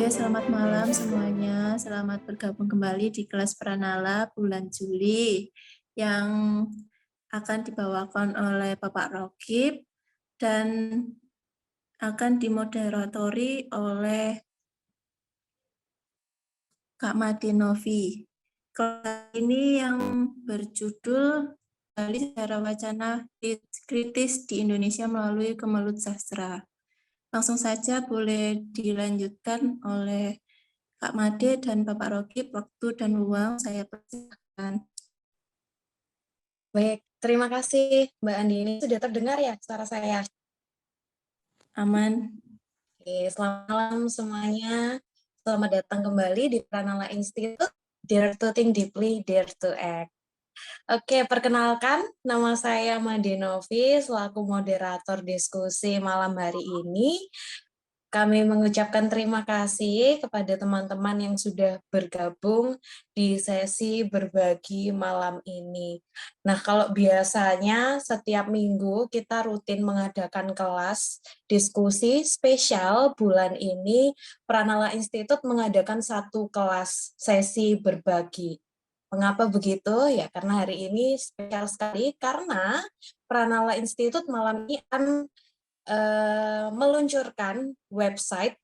Oke, selamat malam semuanya. Selamat bergabung kembali di kelas Pranala bulan Juli yang akan dibawakan oleh Bapak Rokib dan akan dimoderatori oleh Kak Madinovi. Kelas ini yang berjudul Gali Sejarah Wacana Kritis di Indonesia melalui Kemelut Sastra. Langsung saja boleh dilanjutkan oleh Kak Made dan Bapak Rokib. Waktu dan ruang saya persilakan. Baik, terima kasih Mbak Andini. Sudah terdengar ya suara saya? Aman. Oke, selamat malam semuanya. Selamat datang kembali di Pranala Institute. Dare to think deeply, dare to act. Oke, perkenalkan, nama saya Madinovi, selaku moderator diskusi malam hari ini. Kami mengucapkan terima kasih kepada teman-teman yang sudah bergabung di sesi berbagi malam ini. Nah, kalau biasanya setiap minggu kita rutin mengadakan kelas diskusi spesial, bulan ini Pranala Institute mengadakan satu kelas sesi berbagi. Mengapa begitu? Ya, karena hari ini spesial sekali, karena Pranala Institute malam ini akan meluncurkan website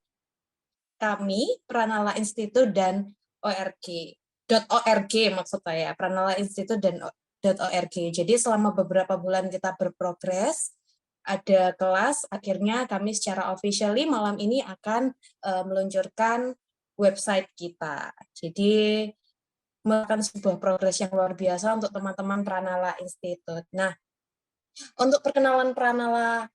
kami, Pranala Institute dan .org maksud saya, Pranala Institute dan .org. Jadi selama beberapa bulan kita berprogres, ada kelas, akhirnya kami secara officially malam ini akan meluncurkan website kita. Jadi merupakan sebuah progres yang luar biasa untuk teman-teman Pranala Institute. Nah, untuk perkenalan Pranala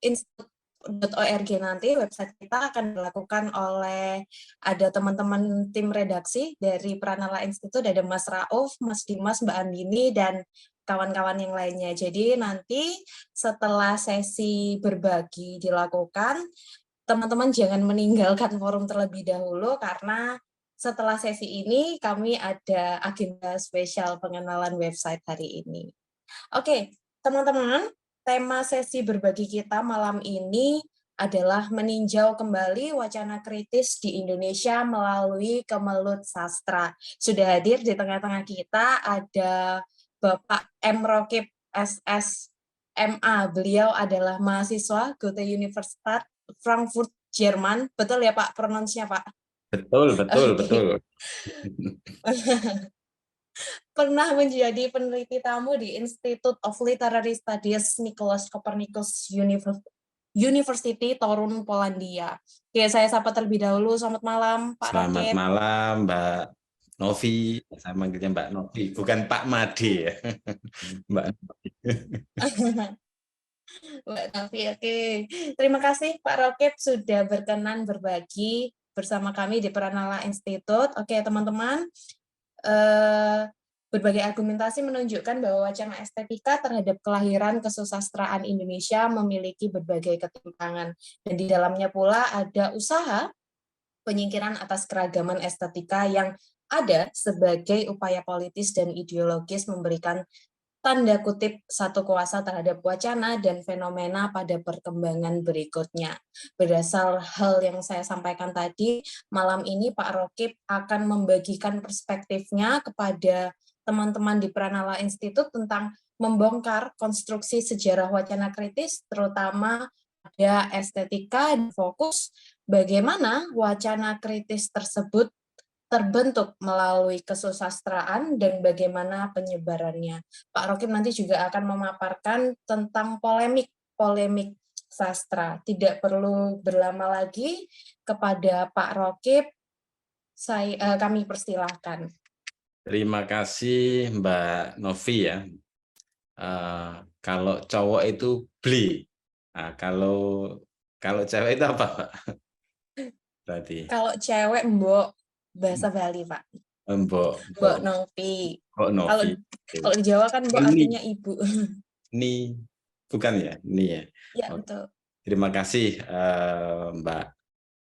institute.org nanti website kita akan dilakukan oleh ada teman-teman tim redaksi dari Pranala Institute, ada Mas Rauf, Mas Dimas, Mbak Andini, dan kawan-kawan yang lainnya. Jadi nanti setelah sesi berbagi dilakukan, teman-teman jangan meninggalkan forum terlebih dahulu karena setelah sesi ini kami ada agenda spesial pengenalan website hari ini. Oke, teman-teman, tema sesi berbagi kita malam ini adalah meninjau kembali wacana kritis di Indonesia melalui Kemelut Sastra. Sudah hadir di tengah-tengah kita ada Bapak M. Rokib SS MA. Beliau adalah mahasiswa Goethe Universität Frankfurt, Jerman. Betul ya Pak pronounce-nya Pak? Betul. Pernah menjadi peneliti tamu di Institute of Literary Studies Nicolaus Copernicus University, Torun, Polandia. Oke, saya sapa terlebih dahulu. Selamat malam, Pak Selamat Rokib. malam, Mbak Novi. Saya manggilnya Mbak Novi, bukan Pak Made ya. Mbak Novi. Mbak Novi, oke. Terima kasih Pak Rokib sudah berkenan berbagi bersama kami di Pranala Institute. Oke, teman-teman. Berbagai argumentasi menunjukkan bahwa wacana estetika terhadap kelahiran kesusastraan Indonesia memiliki berbagai ketimpangan. Dan di dalamnya pula ada usaha penyingkiran atas keragaman estetika yang ada sebagai upaya politis dan ideologis memberikan tanda kutip satu kuasa terhadap wacana dan fenomena pada perkembangan berikutnya. Berdasar hal yang saya sampaikan tadi, malam ini Pak Rokib akan membagikan perspektifnya kepada teman-teman di Pranala Institute tentang membongkar konstruksi sejarah wacana kritis, terutama pada estetika dan fokus bagaimana wacana kritis tersebut terbentuk melalui kesusastraan dan bagaimana penyebarannya. Pak Rokib nanti juga akan memaparkan tentang polemik sastra. Tidak perlu berlama lagi, kepada Pak Rokib kami persilahkan. Terima kasih Mbak Novi ya. Kalau cowok itu beli. Nah, kalau cewek itu apa, Pak? Berarti. Kalau cewek mbok, bahasa Bali, Pak. Mbok Novi. Kalau di Jawa kan mbok artinya ibu. Ini bukan ya? Ini ya. Ya, betul. Terima kasih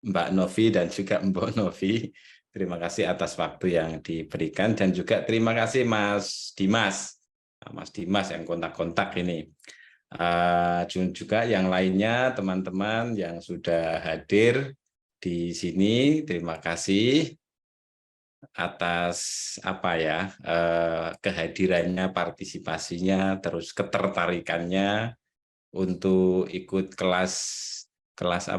Mbak Novi dan juga Mbok Novi. Terima kasih atas waktu yang diberikan dan juga terima kasih Mas Dimas. Mas Dimas yang kontak-kontak ini. Juga yang lainnya teman-teman yang sudah hadir di sini. Terima kasih atas kehadirannya, partisipasinya, terus ketertarikannya untuk ikut kelas kelas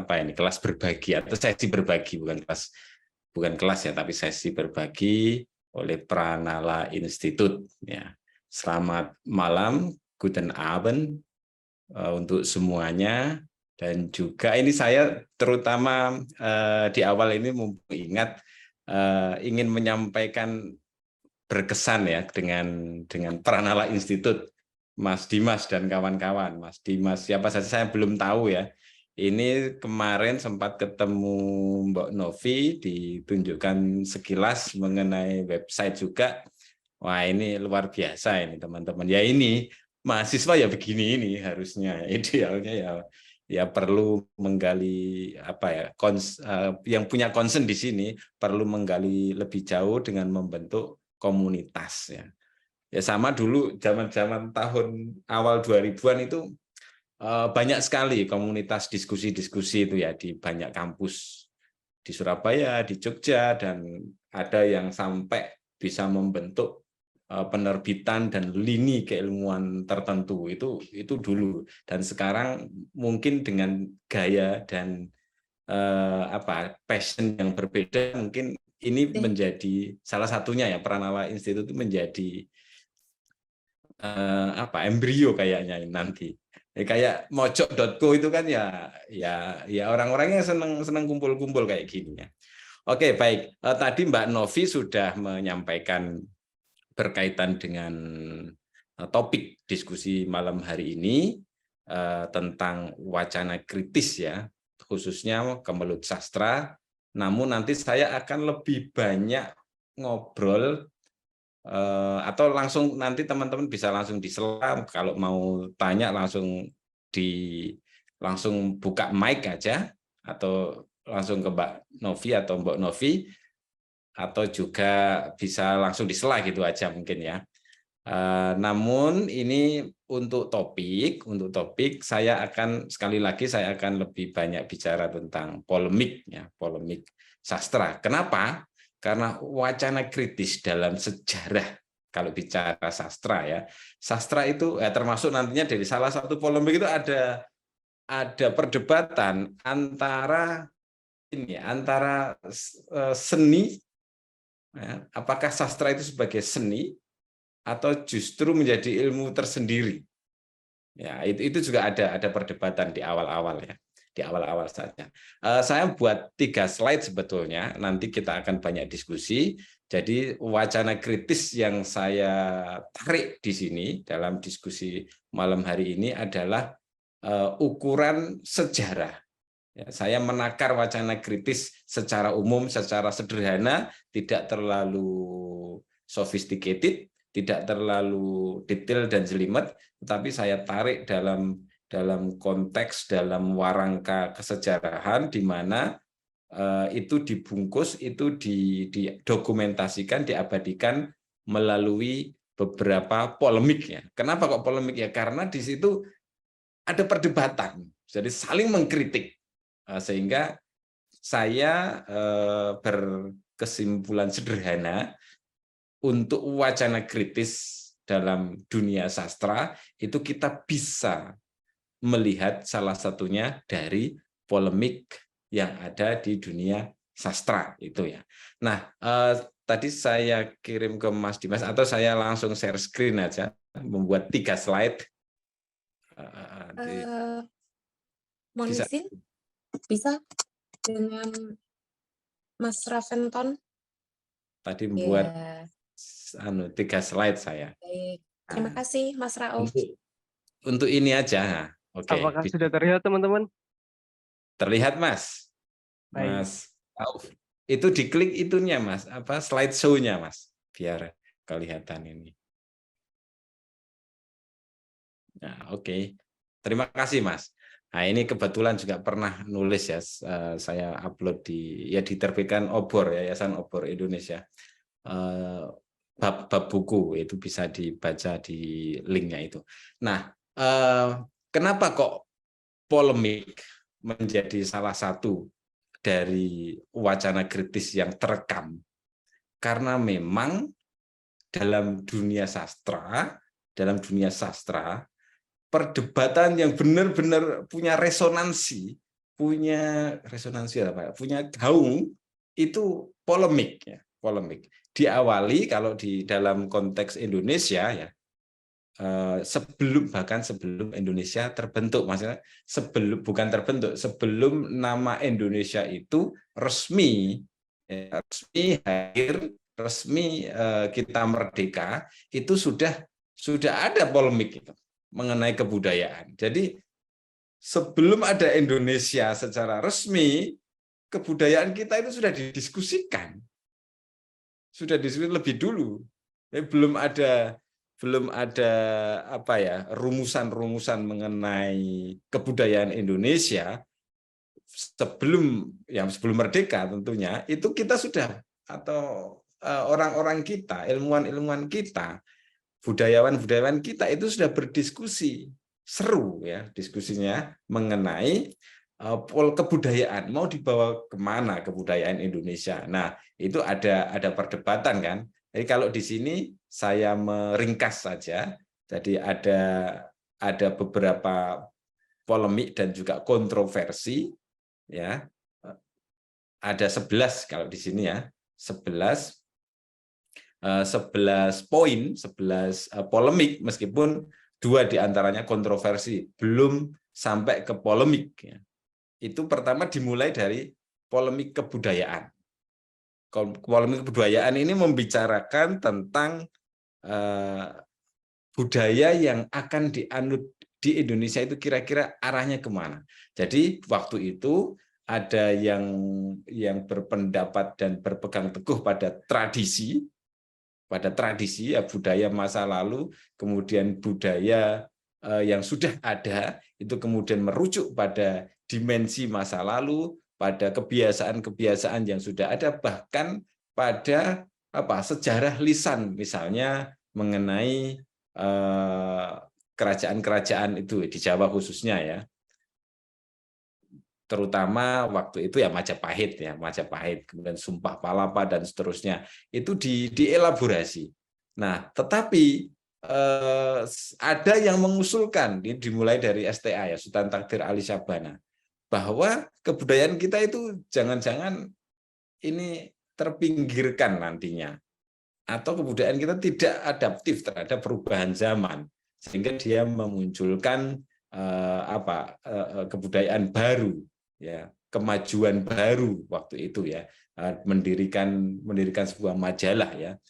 berbagi atau sesi berbagi, bukan kelas ya, tapi sesi berbagi oleh Pranala Institute ya. Selamat malam, guten Abend untuk semuanya. Dan juga ini saya terutama di awal ini mumpung ingat ingin menyampaikan berkesan ya dengan Pranala Institute, Mas Dimas dan kawan-kawan. Mas Dimas siapa saja saya belum tahu ya. Ini kemarin sempat ketemu Mbak Novi, ditunjukkan sekilas mengenai website juga. Wah, ini luar biasa ini teman-teman. Ya ini mahasiswa ya begini ini harusnya. Idealnya ya perlu menggali yang punya concern di sini perlu menggali lebih jauh dengan membentuk komunitas ya. Ya sama dulu zaman-zaman tahun awal 2000-an itu banyak sekali komunitas diskusi-diskusi itu ya di banyak kampus di Surabaya, di Jogja, dan ada yang sampai bisa membentuk penerbitan dan lini keilmuan tertentu itu dulu. Dan sekarang mungkin dengan gaya dan passion yang berbeda, mungkin ini menjadi salah satunya ya, Pranala Institute itu menjadi embrio kayaknya nanti. Kayak mojok.co itu kan ya orang-orang yang senang kumpul-kumpul kayak gini ya. Oke, baik. Tadi Mbak Novi sudah menyampaikan berkaitan dengan topik diskusi malam hari ini tentang wacana kritis ya, khususnya Kemelut Sastra. Namun nanti saya akan lebih banyak ngobrol atau langsung nanti teman-teman bisa langsung diselam, kalau mau tanya langsung buka mic aja, atau langsung ke Mbak Novi atau Mbak Novi, atau juga bisa langsung disela gitu aja mungkin ya. Namun ini untuk topik saya akan sekali lagi lebih banyak bicara tentang polemik ya, polemik sastra. Kenapa? Karena wacana kritis dalam sejarah, kalau bicara sastra ya, sastra itu termasuk nantinya dari salah satu polemik itu ada perdebatan antara seni ya, apakah sastra itu sebagai seni atau justru menjadi ilmu tersendiri. Ya, itu juga ada perdebatan di awal-awal ya. Di awal-awal saja. Saya buat 3 slide sebetulnya, nanti kita akan banyak diskusi. Jadi wacana kritis yang saya tarik di sini dalam diskusi malam hari ini adalah ukuran sejarah. Ya, saya menakar wacana kritis secara umum, secara sederhana, tidak terlalu sophisticated, tidak terlalu detail dan jelimet, tetapi saya tarik dalam konteks, dalam warangka kesejarahan, di mana itu dibungkus, itu didokumentasikan, diabadikan melalui beberapa polemik ya. Kenapa kok polemik ya? Karena di situ ada perdebatan, jadi saling mengkritik, sehingga saya berkesimpulan sederhana untuk wacana kritis dalam dunia sastra itu kita bisa melihat salah satunya dari polemik yang ada di dunia sastra itu ya. Nah, tadi saya kirim ke Mas Dimas atau saya langsung share screen aja, membuat 3 slide. Mohon izin, bisa dengan Mas Raventon? Tadi membuat 3 slide saya. Baik. Terima kasih Mas Rauf. Untuk ini aja. Oke. Apakah sudah terlihat teman-teman? Terlihat Mas. Mas Rauf. Itu diklik itunya Mas, slide show-nya Mas, biar kelihatan ini. Nah, oke. Terima kasih Mas. Nah, ini kebetulan juga pernah nulis ya, saya upload diterbitkan Obor, Yayasan Obor Indonesia. Bab buku itu bisa dibaca di linknya itu. Nah, kenapa kok polemik menjadi salah satu dari wacana kritis yang terekam. Karena memang dalam dunia sastra, perdebatan yang benar-benar punya resonansi gaung itu polemik ya, polemik. Diawali kalau di dalam konteks Indonesia ya, sebelum Indonesia terbentuk, maksudnya sebelum nama Indonesia itu resmi hadir, resmi kita merdeka, itu sudah ada polemik itu mengenai kebudayaan. Jadi sebelum ada Indonesia secara resmi, kebudayaan kita itu sudah didiskusikan. Sudah diskusi lebih dulu. Tapi belum ada rumusan-rumusan mengenai kebudayaan Indonesia sebelum merdeka tentunya, itu kita sudah, atau orang-orang kita, ilmuwan kita, budayawan kita itu sudah berdiskusi, seru ya diskusinya mengenai kebudayaan, mau dibawa kemana kebudayaan Indonesia. Nah, itu ada perdebatan kan. Jadi kalau di sini saya meringkas saja, jadi ada beberapa polemik dan juga kontroversi ya. Ada 11 kalau di sini ya, 11 poin, 11 polemik, meskipun 2 diantaranya kontroversi, belum sampai ke polemik ya. Itu pertama dimulai dari polemik kebudayaan. Polemik kebudayaan ini membicarakan tentang budaya yang akan dianut di Indonesia itu kira-kira arahnya kemana. Jadi waktu itu ada yang berpendapat dan berpegang teguh pada tradisi ya, budaya masa lalu, kemudian budaya yang sudah ada itu kemudian merujuk pada dimensi masa lalu, pada kebiasaan-kebiasaan yang sudah ada, bahkan pada sejarah lisan, misalnya mengenai kerajaan-kerajaan itu di Jawa khususnya ya, terutama waktu itu ya Majapahit, kemudian Sumpah Palapa dan seterusnya, itu dielaborasi. Nah, tetapi ada yang mengusulkan, dimulai dari STA ya, Sultan Takdir Ali Syabana, bahwa kebudayaan kita itu jangan-jangan ini terpinggirkan nantinya, atau kebudayaan kita tidak adaptif terhadap perubahan zaman, sehingga dia memunculkan kebudayaan baru ya, kemajuan baru waktu itu ya, mendirikan sebuah majalah ya,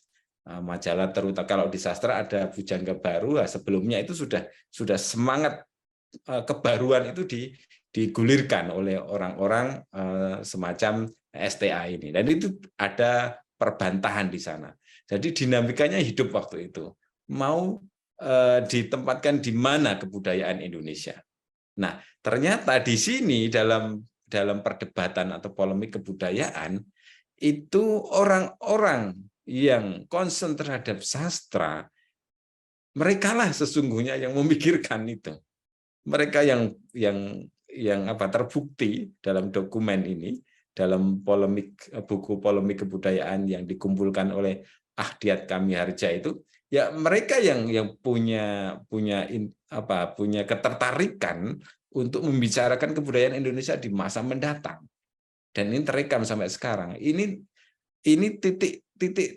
majalah terutama kalau di sastra ada Bujangga Baru, sebelumnya itu sudah semangat kebaruan itu digulirkan oleh orang-orang semacam STA ini, dan itu ada perbantahan di sana. Jadi dinamikanya hidup waktu itu, mau ditempatkan di mana kebudayaan Indonesia. Nah, ternyata di sini dalam perdebatan atau polemik kebudayaan itu orang-orang yang concern terhadap sastra, merekalah sesungguhnya yang memikirkan itu. Mereka yang terbukti dalam dokumen ini, dalam buku polemik kebudayaan yang dikumpulkan oleh Ahdiat Kamiharja itu, ya mereka yang punya ketertarikan untuk membicarakan kebudayaan Indonesia di masa mendatang. Dan ini terekam sampai sekarang. Ini titik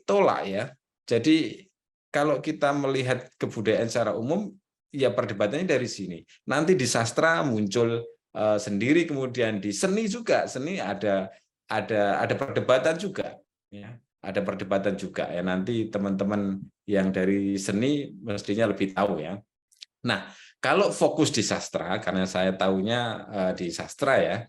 tolak ya. Jadi kalau kita melihat kebudayaan secara umum, ya perdebatannya dari sini. Nanti di sastra muncul sendiri, kemudian di seni juga, seni ada perdebatan juga ya. Ada perdebatan juga ya, nanti teman-teman yang dari seni mestinya lebih tahu ya. Nah, kalau fokus di sastra, karena saya tahunya di sastra ya,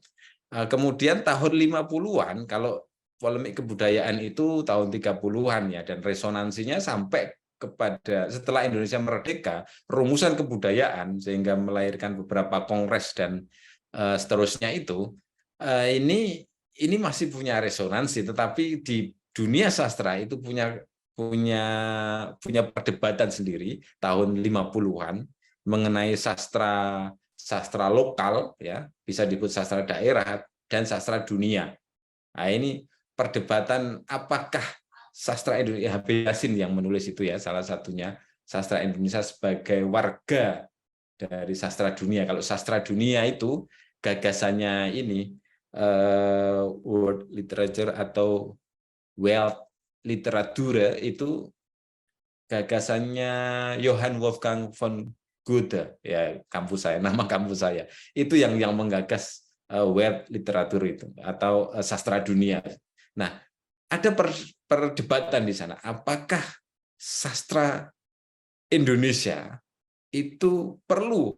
kemudian tahun 50-an, kalau polemik kebudayaan itu tahun 30-an ya, dan resonansinya sampai kepada setelah Indonesia merdeka, rumusan kebudayaan sehingga melahirkan beberapa kongres dan seterusnya itu, ini masih punya resonansi, tetapi di dunia sastra itu punya perdebatan sendiri tahun 50-an mengenai sastra lokal ya, bisa disebut sastra daerah, dan sastra dunia. Nah, ini perdebatan apakah sastra Indonesia, H.B. Yasin yang menulis itu ya, salah satunya, sastra Indonesia sebagai warga dari sastra dunia. Kalau sastra dunia itu gagasannya ini world literature atau world literature itu gagasannya Johann Wolfgang von Goethe, ya kampus saya, nama kampus saya. Itu yang menggagas world literature itu atau sastra dunia. Nah, ada perdebatan di sana. Apakah sastra Indonesia itu perlu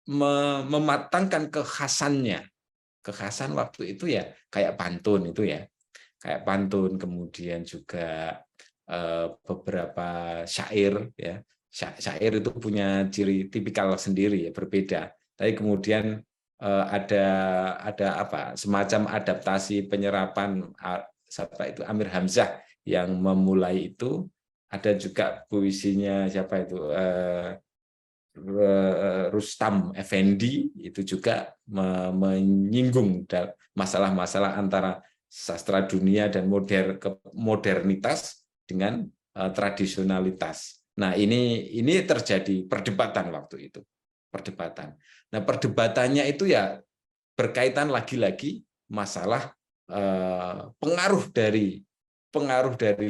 mematangkan kekhasannya? Kekhasan waktu itu ya kayak pantun itu ya, kayak pantun, kemudian juga beberapa syair ya. Syair itu punya ciri tipikal sendiri ya, berbeda. Tapi kemudian ada apa? Semacam adaptasi penyerapan siapa itu Amir Hamzah yang memulai itu. Ada juga puisinya siapa itu Rustam Effendi itu juga menyinggung masalah-masalah antara sastra dunia dan modernitas dengan tradisionalitas. Nah, ini terjadi perdebatan waktu itu. Perdebatan. Nah, perdebatannya itu ya berkaitan lagi-lagi masalah pengaruh dari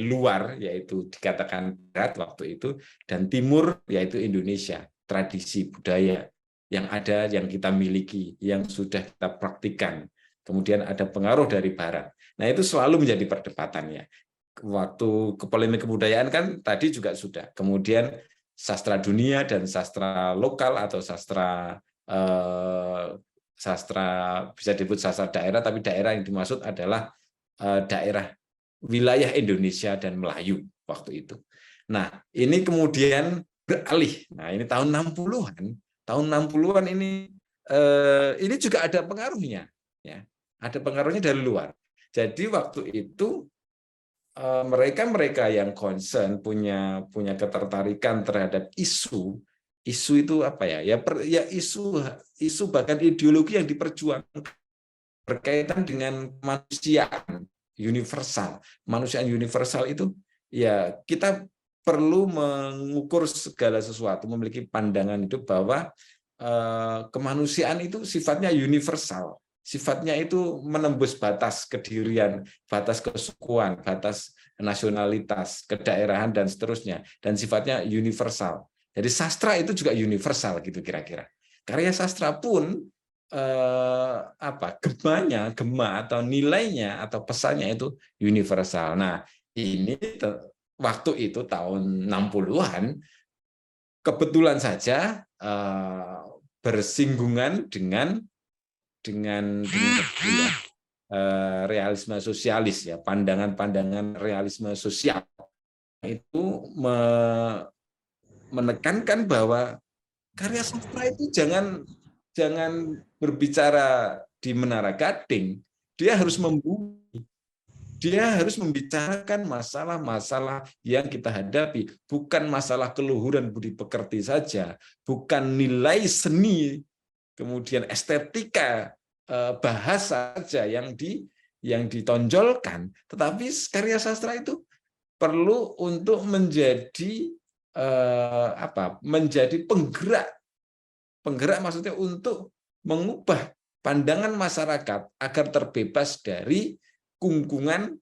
luar, yaitu dikatakan barat waktu itu, dan timur, yaitu Indonesia, tradisi budaya yang ada, yang kita miliki, yang sudah kita praktikkan. Kemudian ada pengaruh dari barat. Nah, itu selalu menjadi perdebatannya. Waktu polemik kebudayaan kan tadi juga sudah. Kemudian sastra dunia dan sastra lokal atau sastra bisa disebut sastra daerah, tapi daerah yang dimaksud adalah daerah wilayah Indonesia dan Melayu waktu itu. Nah, ini kemudian beralih. Nah, ini tahun 60-an. Tahun 60-an ini juga ada pengaruhnya, ya. Ada pengaruhnya dari luar. Jadi waktu itu mereka yang concern punya ketertarikan terhadap isu itu apa ya? Ya isu bahkan ideologi yang diperjuangkan berkaitan dengan kemanusiaan universal. Kemanusiaan universal itu ya kita perlu mengukur segala sesuatu, memiliki pandangan itu bahwa kemanusiaan itu sifatnya universal. Sifatnya itu menembus batas kedirian, batas kesukuan, batas nasionalitas, kedaerahan, dan seterusnya. Dan sifatnya universal. Jadi sastra itu juga universal gitu kira-kira. Karya sastra pun gema atau nilainya atau pesannya itu universal. Nah, ini waktu itu tahun 60-an kebetulan saja bersinggungan dengan realisme sosialis ya, pandangan realisme sosial itu menekankan bahwa karya sastra itu jangan berbicara di Menara Gading, dia harus membumi. Dia harus membicarakan masalah-masalah yang kita hadapi, bukan masalah keluhuran budi pekerti saja, bukan nilai seni, kemudian estetika bahasa saja yang ditonjolkan, tetapi karya sastra itu perlu untuk menjadi menjadi penggerak maksudnya untuk mengubah pandangan masyarakat agar terbebas dari kungkungan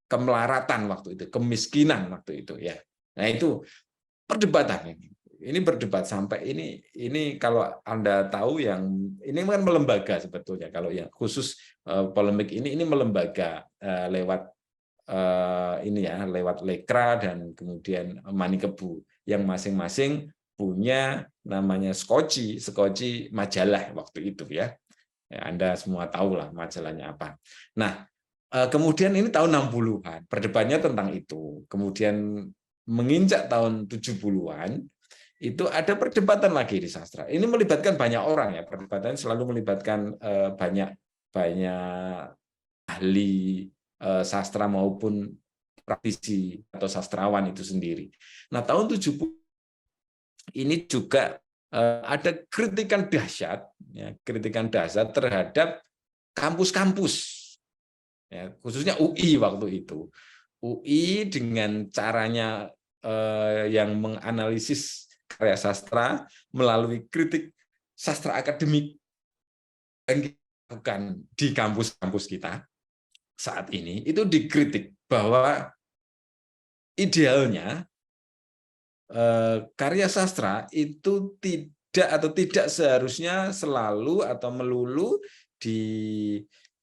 kemelaratan waktu itu, kemiskinan waktu itu ya. Nah, itu perdebatan ini. Ini berdebat sampai ini kalau Anda tahu yang ini kan melembaga sebetulnya, kalau yang khusus polemik ini melembaga lewat lewat Lekra dan kemudian Manikebu yang masing-masing punya namanya Skoci majalah waktu itu ya. Anda semua tahu lah majalahnya apa. Nah, kemudian ini tahun 60-an, perdebatannya tentang itu. Kemudian menginjak tahun 70-an, itu ada perdebatan lagi di sastra. Ini melibatkan banyak orang ya, perdebatan selalu melibatkan banyak ahli sastra maupun praktisi atau sastrawan itu sendiri. Nah, tahun 70 ini juga ada kritikan dahsyat, ya, kritikan dahsyat terhadap kampus-kampus, ya, khususnya UI waktu itu. UI dengan caranya yang menganalisis karya sastra melalui kritik sastra akademik yang dilakukan di kampus-kampus kita saat ini, itu dikritik bahwa idealnya karya sastra itu tidak seharusnya selalu atau melulu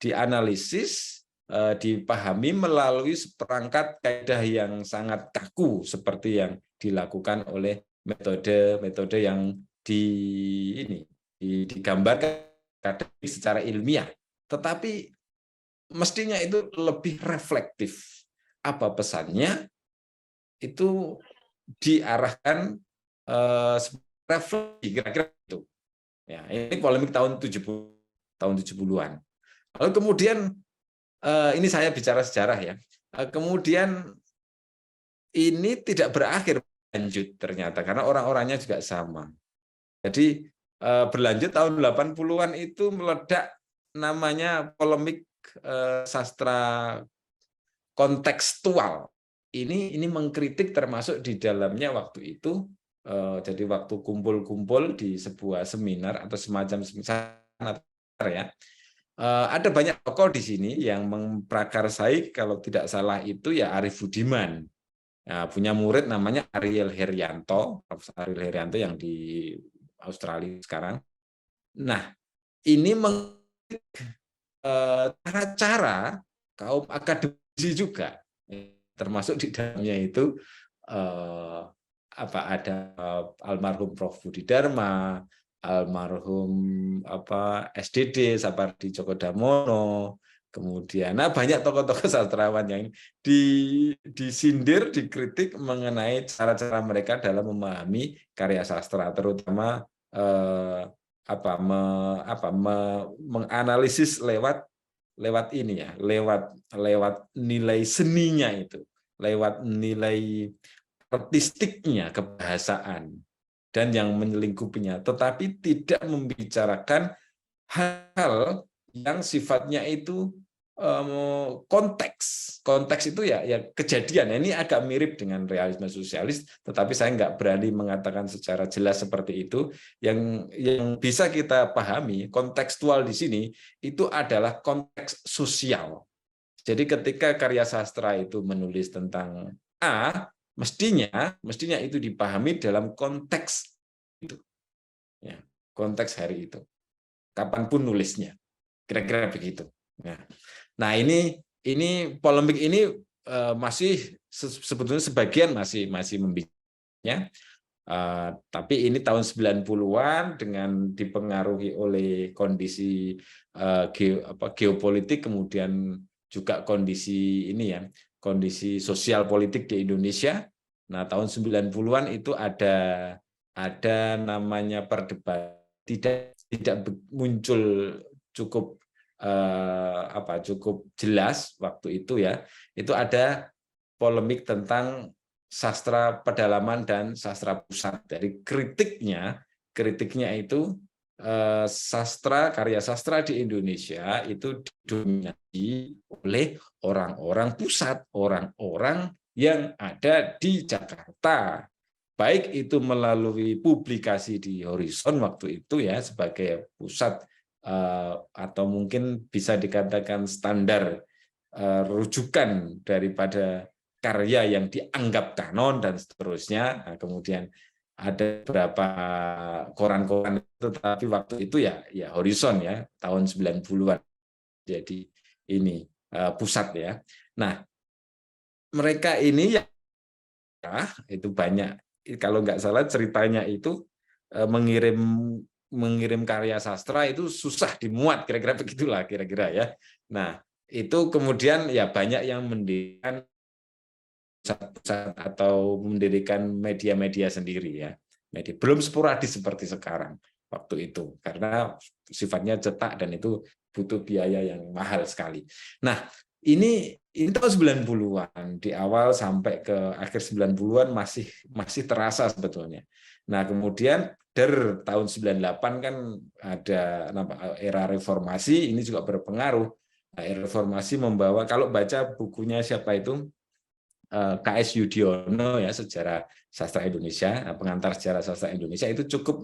dianalisis, dipahami melalui seperangkat kaidah yang sangat kaku seperti yang dilakukan oleh metode-metode yang digambarkan secara ilmiah, tetapi mestinya itu lebih reflektif. Apa pesannya? Itu diarahkan refleksi, kira-kira itu. Ya, ini polemik tahun 70-an. Lalu kemudian ini saya bicara sejarah ya. Kemudian ini tidak berakhir, lanjut ternyata karena orang-orangnya juga sama. Jadi berlanjut tahun 80-an itu meledak namanya polemik sastra kontekstual. Ini mengkritik termasuk di dalamnya waktu itu, jadi waktu kumpul-kumpul di sebuah seminar atau semacam seminar ya, ada banyak tokoh di sini yang memprakarsai, kalau tidak salah itu ya Arief Budiman, ya, punya murid namanya Ariel Heryanto, Profesor Ariel Heryanto yang di Australia sekarang. Nah, ini mengkritik cara-cara kaum akademisi juga, termasuk di dalamnya itu ada almarhum Prof. Budi Dharma, almarhum SDD Sapardi Djoko Damono, kemudian banyak tokoh-tokoh sastrawan yang disindir, dikritik mengenai cara-cara mereka dalam memahami karya sastra, terutama menganalisis lewat ini ya, lewat nilai seninya itu, lewat nilai artistiknya, kebahasaan dan yang menyelingkupinya, tetapi tidak membicarakan hal yang sifatnya itu konteks itu ya kejadian. Ini agak mirip dengan realisme sosialis, tetapi saya nggak berani mengatakan secara jelas seperti itu. Yang bisa kita pahami kontekstual di sini itu adalah konteks sosial. Jadi ketika karya sastra itu menulis tentang A, mestinya itu dipahami dalam konteks itu, ya, konteks hari itu, kapanpun nulisnya, kira-kira begitu. Nah ini polemik ini masih sebetulnya sebagian masih membicarakannya, tapi ini tahun 90-an dengan dipengaruhi oleh kondisi geopolitik, kemudian juga kondisi kondisi sosial politik di Indonesia. Nah, tahun 90-an itu ada namanya perdebatan, tidak muncul cukup jelas waktu itu ya. Itu ada polemik tentang sastra pedalaman dan sastra pusat. Dari kritiknya itu karya sastra di Indonesia itu didominasi oleh orang-orang pusat, orang-orang yang ada di Jakarta. Baik itu melalui publikasi di Horizon waktu itu ya sebagai pusat atau mungkin bisa dikatakan standar rujukan daripada karya yang dianggap kanon dan seterusnya. Nah, kemudian ada beberapa koran-koran, tetapi waktu itu ya Horizon ya tahun 90-an. Jadi ini pusat ya. Nah, mereka ini ya itu banyak, kalau nggak salah ceritanya itu mengirim karya sastra itu susah dimuat, kira-kira begitulah kira-kira ya. Nah, itu kemudian ya banyak yang mendirikan pusat atau mendirikan media-media sendiri ya. Belum sporadis seperti sekarang waktu itu karena sifatnya cetak dan itu butuh biaya yang mahal sekali. Nah, ini tahun 90-an, di awal sampai ke akhir 90-an masih terasa sebetulnya. Nah, kemudian tahun 98 kan ada era reformasi, ini juga berpengaruh. Era reformasi membawa, kalau baca bukunya siapa itu, KS Yudhoyono ya, sejarah sastra Indonesia, pengantar sejarah sastra Indonesia, itu cukup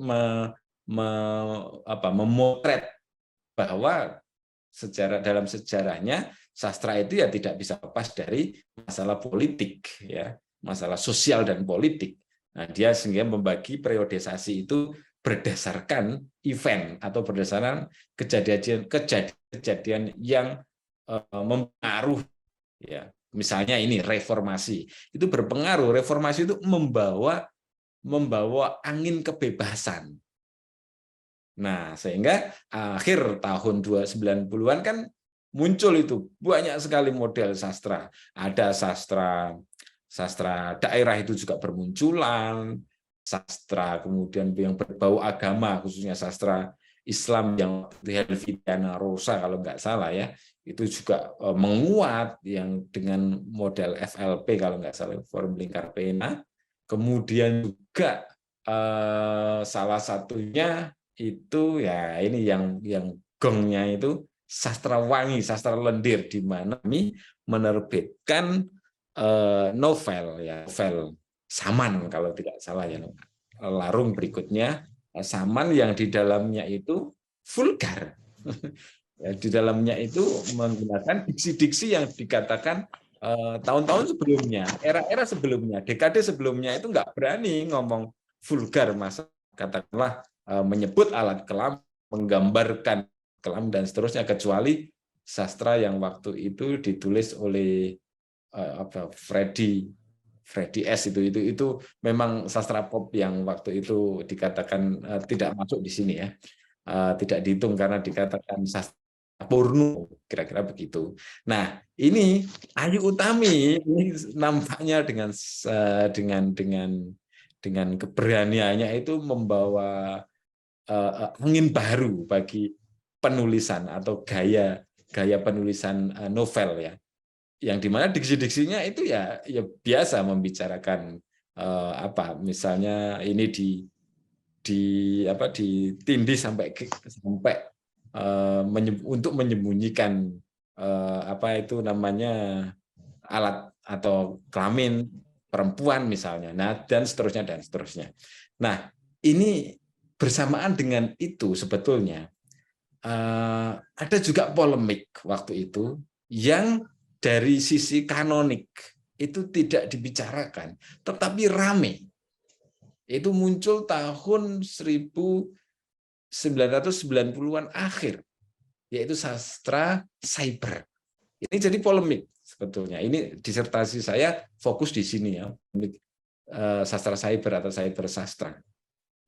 memotret bahwa dalam sejarahnya sastra itu ya tidak bisa lepas dari masalah politik, ya, masalah sosial dan politik. Nah, dia sehingga membagi periodisasi itu berdasarkan event atau berdasarkan kejadian yang mempengaruhi, ya. Misalnya ini reformasi itu berpengaruh. Reformasi itu membawa angin kebebasan. Nah, sehingga akhir tahun 90-an kan muncul itu banyak sekali model sastra. Ada sastra daerah itu juga bermunculan, sastra kemudian yang berbau agama, khususnya sastra Islam yang Helvetia Rosa kalau nggak salah ya, itu juga menguat, yang dengan model FLP kalau nggak salah, Forum Lingkar Pena. Kemudian juga salah satunya itu ya ini yang gongnya itu sastra wangi, sastra lendir, di mana kami menerbitkan novel Saman kalau tidak salah ya, Larung berikutnya Saman, yang di dalamnya itu vulgar. Ya, di dalamnya itu menggunakan diksi-diksi yang dikatakan tahun-tahun sebelumnya, era-era sebelumnya, dekade sebelumnya itu nggak berani ngomong vulgar, masa katakanlah menyebut alat kelam, menggambarkan kelam dan seterusnya, kecuali sastra yang waktu itu ditulis oleh Freddy S. itu memang sastra pop yang waktu itu dikatakan tidak masuk di sini ya, tidak dihitung karena dikatakan sastra porno, kira-kira begitu. Nah, ini Ayu Utami ini nampaknya dengan keberaniannya itu membawa angin baru bagi penulisan atau gaya penulisan novel ya, yang dimana diksi-diksinya itu ya biasa membicarakan misalnya ini ditindih sampai untuk menyembunyikan itu namanya alat atau kelamin perempuan misalnya, nah dan seterusnya. Nah, ini bersamaan dengan itu sebetulnya ada juga polemik waktu itu yang dari sisi kanonik itu tidak dibicarakan, tetapi rame. Itu muncul tahun 1990-an akhir, yaitu sastra cyber. Ini jadi polemik sebetulnya. Ini disertasi saya fokus di sini ya, sastra cyber atau cyber sastra.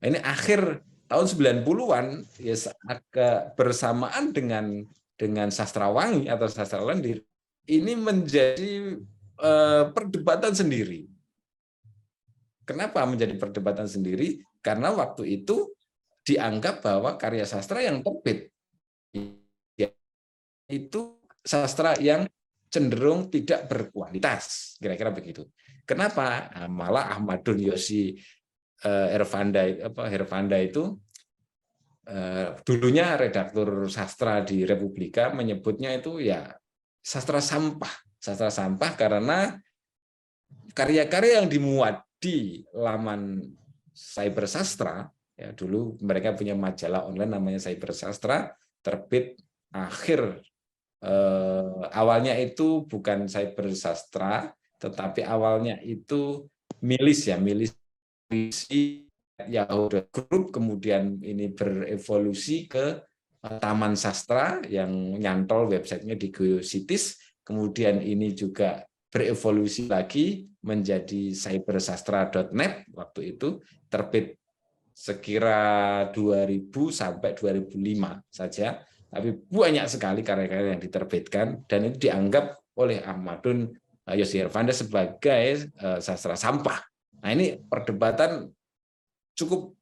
Ini akhir tahun 90-an ya, agak bersamaan dengan sastra wangi atau sastra lendir. Ini menjadi perdebatan sendiri. Kenapa menjadi perdebatan sendiri? Karena waktu itu dianggap bahwa karya sastra yang terbit itu sastra yang cenderung tidak berkualitas, kira-kira begitu. Kenapa? Malah Ahmadun Yosi Hervanda itu dulunya redaktur sastra di Republika menyebutnya itu ya sastra sampah karena karya-karya yang dimuat di laman cyber sastra. Ya, dulu mereka punya majalah online namanya Cyber Sastra, terbit akhir awalnya itu bukan Cyber Sastra, tetapi awalnya itu milis Yahoo Group, kemudian ini berevolusi ke Taman Sastra yang nyantol websitenya di Geocities, kemudian ini juga berevolusi lagi menjadi cybersastra.net waktu itu, terbit sekira 2000 sampai 2005 saja, tapi banyak sekali karya-karya yang diterbitkan dan itu dianggap oleh Ahmadun Yosi Hervanda sebagai sastra sampah. Nah, ini perdebatan cukup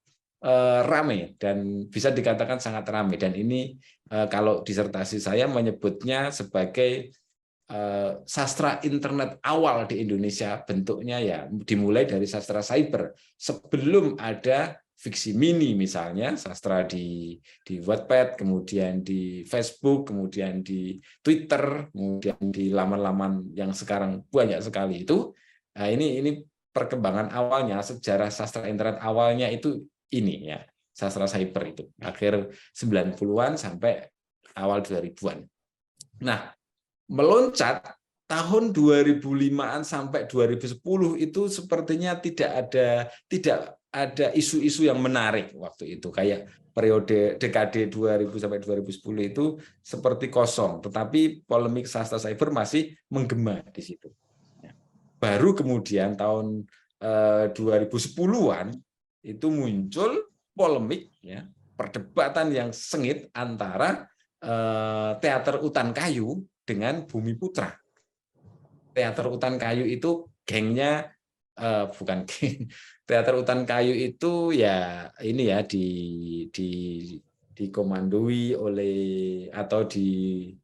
ramai dan bisa dikatakan sangat ramai, dan ini kalau disertasi saya menyebutnya sebagai sastra internet awal di Indonesia. Bentuknya ya dimulai dari sastra cyber sebelum ada fiksi mini misalnya, sastra di Wattpad, kemudian di Facebook, kemudian di Twitter, kemudian di laman-laman yang sekarang banyak sekali itu. Nah, ini perkembangan awalnya, sejarah sastra internet awalnya itu ini ya, sastra cyber itu akhir 90-an sampai awal 2000-an. Nah, meloncat tahun 2005-an sampai 2010 itu sepertinya tidak ada isu-isu yang menarik waktu itu, kayak periode dekade 2000 sampai 2010 itu seperti kosong, tetapi polemik sastra cyber masih menggema di situ. Baru kemudian tahun 2010-an itu muncul polemik ya, perdebatan yang sengit antara teater Utan Kayu dengan Bumi Putra. Teater Utan Kayu itu gengnya bukan geng. Teater Utan Kayu itu ya ini ya dikomandoi oleh atau di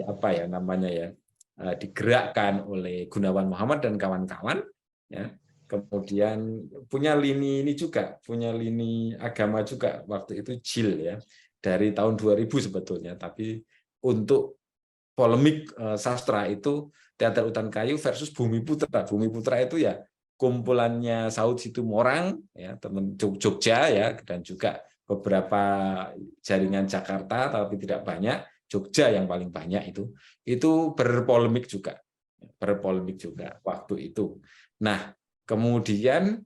apa ya namanya ya, digerakkan oleh Gunawan Muhammad dan kawan-kawan ya. Kemudian punya lini ini juga, punya lini agama juga waktu itu JIL ya, dari tahun 2000 sebetulnya, tapi untuk polemik sastra itu Teater Utan Kayu versus Bumi Putra. Bumi Putra itu ya kumpulannya Saud Situmorang ya, teman Jogja ya, dan juga beberapa jaringan Jakarta tapi tidak banyak, Jogja yang paling banyak itu berpolemik juga waktu itu. Nah, kemudian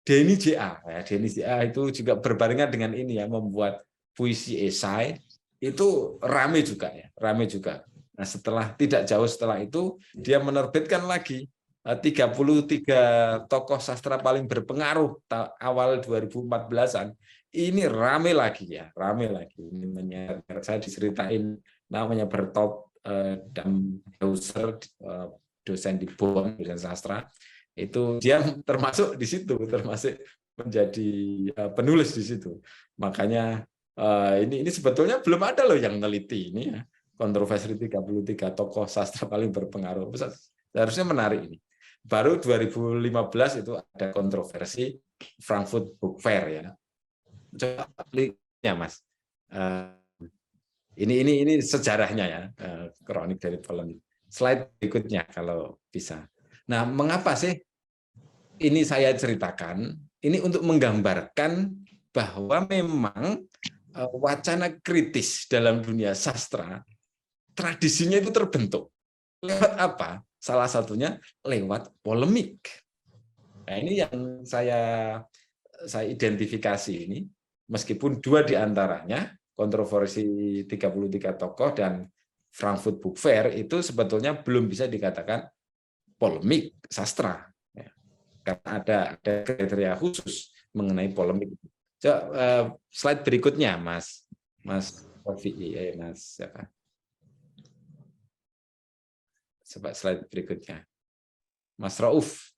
Denny J.A. ya, Denny J.A. itu juga berbarengan dengan ini ya, membuat puisi esai itu rame juga ya, rame juga. Nah, tidak jauh setelah itu dia menerbitkan lagi 33 tokoh sastra paling berpengaruh awal 2014-an. Ini rame lagi ya, rame lagi. Ini saya diceritain namanya Bertolt Damhauser, dosen di Bonn, dosen sastra. Itu dia termasuk di situ, termasuk menjadi penulis di situ. Makanya ini sebetulnya belum ada loh yang neliti ini ya, kontroversi 33 tokoh sastra paling berpengaruh. Seharusnya menarik ini. Baru 2015 itu ada kontroversi Frankfurt Book Fair ya. Coba lihatnya Mas. Ini sejarahnya ya, kronik dari polemik. Slide berikutnya kalau bisa. Nah, mengapa sih ini saya ceritakan? Ini untuk menggambarkan bahwa memang wacana kritis dalam dunia sastra, tradisinya itu terbentuk. Lewat apa? Salah satunya lewat polemik. Nah, ini yang saya identifikasi ini, meskipun dua di antaranya, kontroversi 33 tokoh dan Frankfurt Book Fair, itu sebetulnya belum bisa dikatakan polemik sastra. Karena ada kriteria khusus mengenai polemik. Coba slide berikutnya, Mas Rofi, Mas siapa? Coba slide berikutnya, Mas Rauf.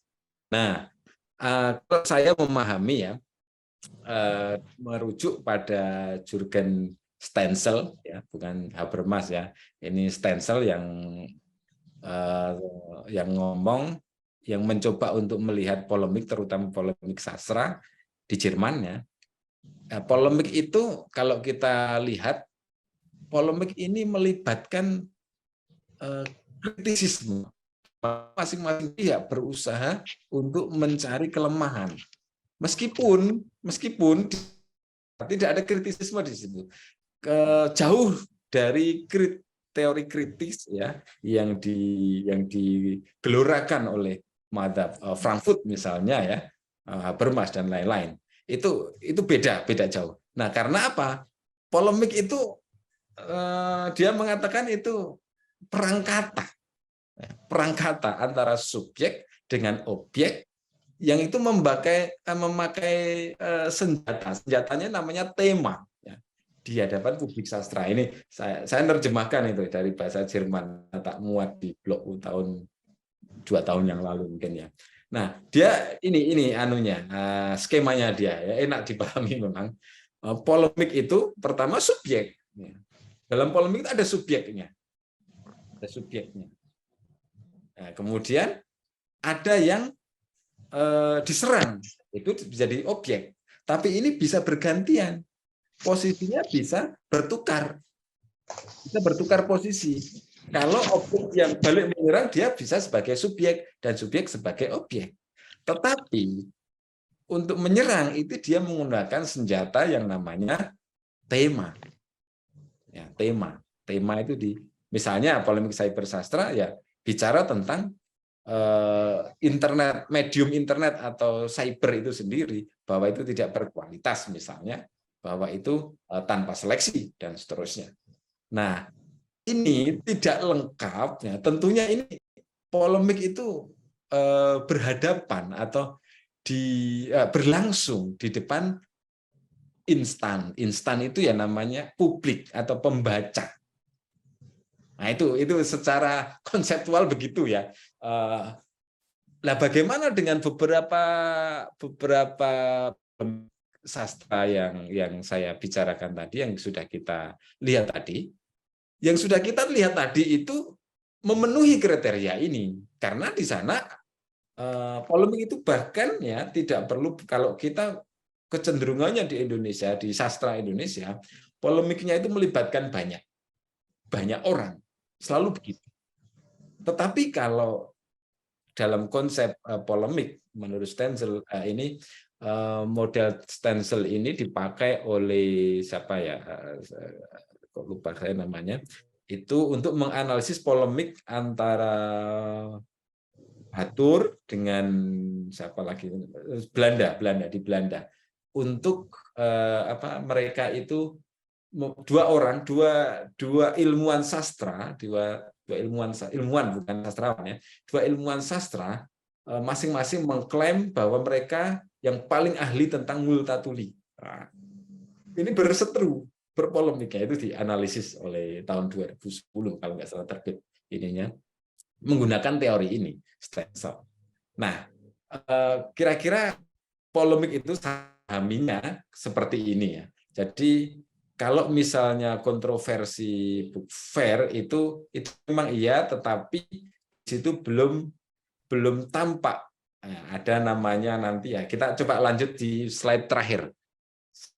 Nah, kalau saya memahami ya, merujuk pada Jürgen Stenzel ya, bukan Habermas ya. Ini Stenzel yang ngomong, yang mencoba untuk melihat polemik, terutama polemik sastra di Jerman ya. Polemik itu kalau kita lihat, polemik ini melibatkan kritisisme. Masing-masing pihak berusaha untuk mencari kelemahan. Meskipun tidak ada kritisisme di situ. Jauh dari teori kritis ya yang digelorakan oleh Madzhab Frankfurt misalnya ya, Habermas dan lain-lain. Itu beda jauh. Nah, karena apa? Polemik itu dia mengatakan itu perang kata antara subjek dengan objek yang itu memakai senjatanya namanya tema ya, di hadapan publik sastra. Ini saya nerjemahkan itu dari bahasa Jerman, tak muat di blog tahun 2 tahun yang lalu mungkin ya. Nah, dia ini anunya, skemanya dia ya, enak dipahami memang. Polemik itu pertama subjek. Dalam polemik itu ada subjeknya. Nah, kemudian ada yang diserang, itu jadi objek. Tapi ini bisa bergantian, posisinya bisa bertukar posisi. Kalau objek yang balik menyerang, dia bisa sebagai subjek dan subjek sebagai objek. Tetapi untuk menyerang itu dia menggunakan senjata yang namanya tema. Ya, tema itu misalnya polemik cybersastra ya bicara tentang internet, medium internet atau cyber itu sendiri, bahwa itu tidak berkualitas misalnya, bahwa itu tanpa seleksi dan seterusnya. Nah, ini tidak lengkap ya. Tentunya ini polemik itu berhadapan atau berlangsung di depan instan. Instan itu ya namanya publik atau pembaca. Nah, itu secara konseptual begitu ya. Nah, bagaimana dengan beberapa sastra yang saya bicarakan tadi, yang sudah kita lihat tadi? Yang sudah kita lihat tadi itu memenuhi kriteria ini, karena di sana polemik itu bahkan ya tidak perlu, kalau kita kecenderungannya di Indonesia, di sastra Indonesia, polemiknya itu melibatkan banyak orang, selalu begitu. Tetapi kalau dalam konsep polemik menurut Stenzel ini, model Stenzel ini dipakai oleh siapa ya, kok lupa saya namanya, itu untuk menganalisis polemik antara Batur dengan siapa lagi, Belanda di Belanda, untuk mereka itu dua ilmuwan sastra, ilmuwan bukan sastrawan ya, dua ilmuwan sastra masing-masing mengklaim bahwa mereka yang paling ahli tentang Multatuli. Nah, ini berseteru, berpolemik ya, itu dianalisis oleh tahun 2010 kalau nggak salah terbit ininya, menggunakan teori ini Stenzel. Nah, kira-kira polemik itu sahaminya seperti ini ya. Jadi kalau misalnya kontroversi book fair itu memang iya, tetapi di situ belum tampak. Nah, ada namanya nanti ya. Kita coba lanjut di slide terakhir.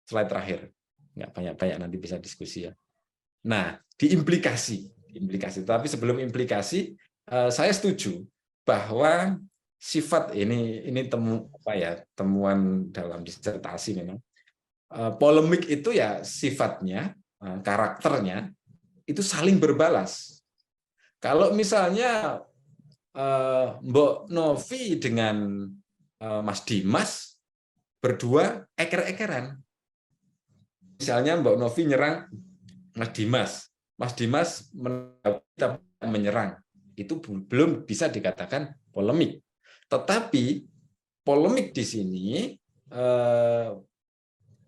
Slide terakhir. Nggak banyak-banyak, nanti bisa diskusi ya. Nah, di implikasi. Tapi sebelum implikasi, saya setuju bahwa sifat ini temuan dalam disertasi memang. Polemik itu ya sifatnya, karakternya itu saling berbalas. Kalau misalnya Mbok Novi dengan Mas Dimas berdua eker-ekeran. Misalnya Mbok Novi nyerang Mas Dimas menyerang. Itu belum bisa dikatakan polemik. Tetapi polemik di sini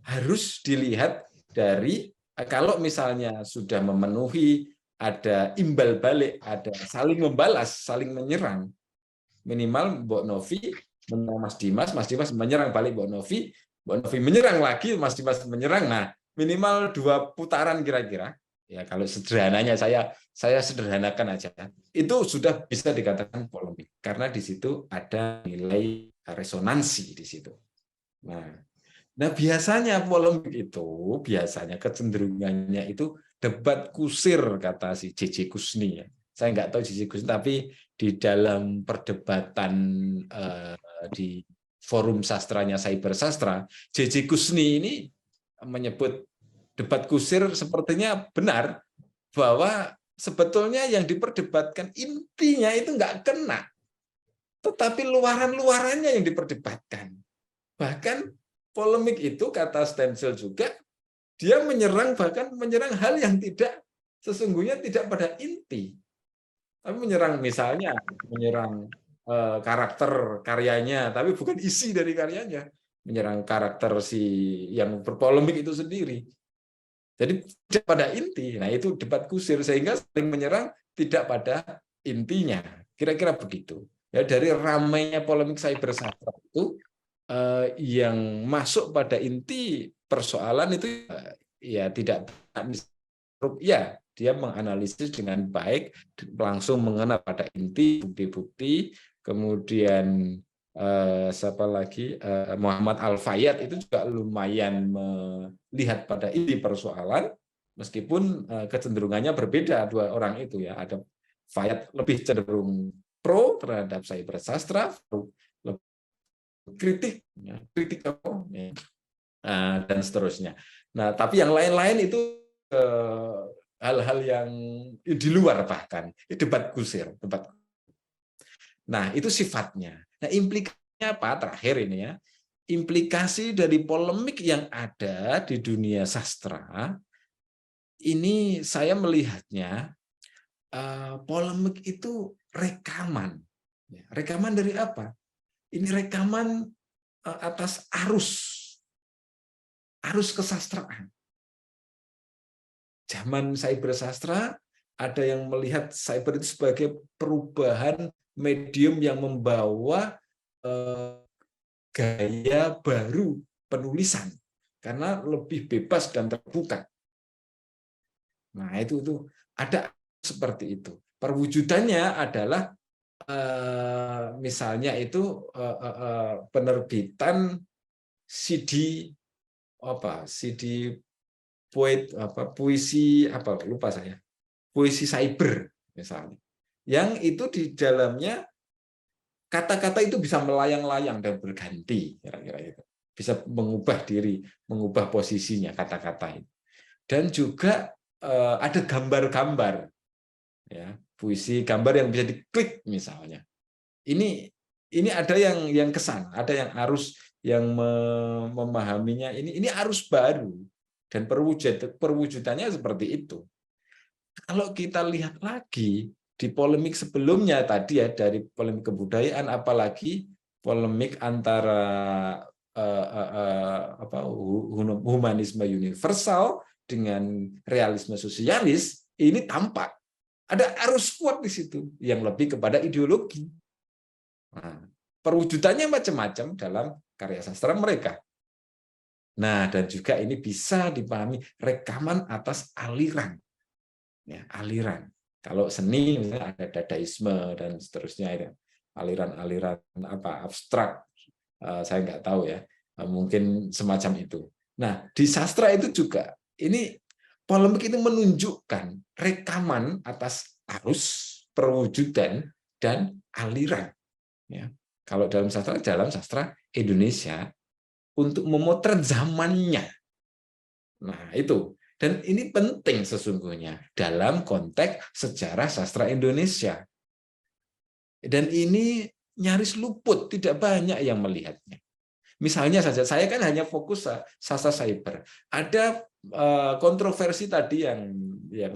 harus dilihat dari, kalau misalnya sudah memenuhi, ada imbal balik, ada saling membalas, saling menyerang. Minimal Mbok Novi menyerang Mas Dimas menyerang balik Mbok Novi menyerang lagi, Mas Dimas menyerang. Nah, minimal 2 putaran kira-kira. Ya, kalau sederhananya saya sederhanakan aja. Itu sudah bisa dikatakan polemik karena di situ ada nilai resonansi di situ. Nah, biasanya polemik itu kecenderungannya itu debat kusir, kata si J.J. Kusni ya. Saya nggak tahu J.J. Kusni, tapi di dalam perdebatan di forum sastranya Cybersastra, J.J. Kusni ini menyebut debat kusir sepertinya benar, bahwa sebetulnya yang diperdebatkan intinya itu nggak kena, tetapi luaran-luarannya yang diperdebatkan. Bahkan polemik itu, kata Stenzel juga, dia menyerang hal yang tidak sesungguhnya tidak pada inti. Tapi menyerang karakter karyanya, tapi bukan isi dari karyanya. Menyerang karakter si yang berpolemik itu sendiri. Jadi tidak pada inti. Nah, itu debat kusir, sehingga saling menyerang tidak pada intinya. Kira-kira begitu. Ya, dari ramainya polemik cybersastra itu, yang masuk pada inti persoalan itu ya tidak ya, dia menganalisis dengan baik, langsung mengena pada inti, bukti-bukti, kemudian siapa lagi, Muhammad Al-Fayyad itu juga lumayan melihat pada inti persoalan, meskipun kecenderungannya berbeda dua orang itu ya. Ada Fayyad lebih cenderung pro terhadap cyber sastra, lebih kritik, ya, dan seterusnya. Nah, tapi yang lain-lain itu hal-hal yang di luar, bahkan debat kusir, debat. Nah, itu sifatnya. Nah, implikasinya apa? Terakhir ini ya. Implikasi dari polemik yang ada di dunia sastra, ini saya melihatnya polemik itu rekaman. Rekaman dari apa? Ini rekaman atas arus kesastraan. Zaman cyber sastra, ada yang melihat cyber itu sebagai perubahan medium yang membawa gaya baru penulisan karena lebih bebas dan terbuka. Nah, itu ada seperti itu. Perwujudannya adalah misalnya itu penerbitan CD puisi lupa saya. Puisi cyber misalnya. Yang itu di dalamnya kata-kata itu bisa melayang-layang dan berganti, kira-kira itu. Bisa mengubah diri, mengubah posisinya kata-kata itu. Dan juga ada gambar-gambar, ya, puisi gambar yang bisa diklik misalnya. Ini ada yang kesana, ada yang arus yang memahaminya. Ini arus baru dan perwujudannya seperti itu. Kalau kita lihat lagi di polemik sebelumnya tadi ya, dari polemik kebudayaan, apalagi polemik antara humanisme universal dengan realisme sosialis, ini tampak ada arus kuat di situ yang lebih kepada ideologi. Nah, perwujudannya macam-macam dalam karya sastra mereka. Nah, dan juga ini bisa dipahami rekaman atas aliran. Ya, aliran. Kalau seni misalnya ada dadaisme dan seterusnya, ya. Aliran-aliran abstrak, saya nggak tahu ya, mungkin semacam itu. Nah, di sastra itu juga ini polemik itu menunjukkan rekaman atas arus, perwujudan, dan aliran. Ya. Kalau dalam sastra Indonesia untuk memotret zamannya. Nah, itu. Dan ini penting sesungguhnya dalam konteks sejarah sastra Indonesia. Dan ini nyaris luput, tidak banyak yang melihatnya. Misalnya saja, saya kan hanya fokus sastra cyber. Ada kontroversi tadi yang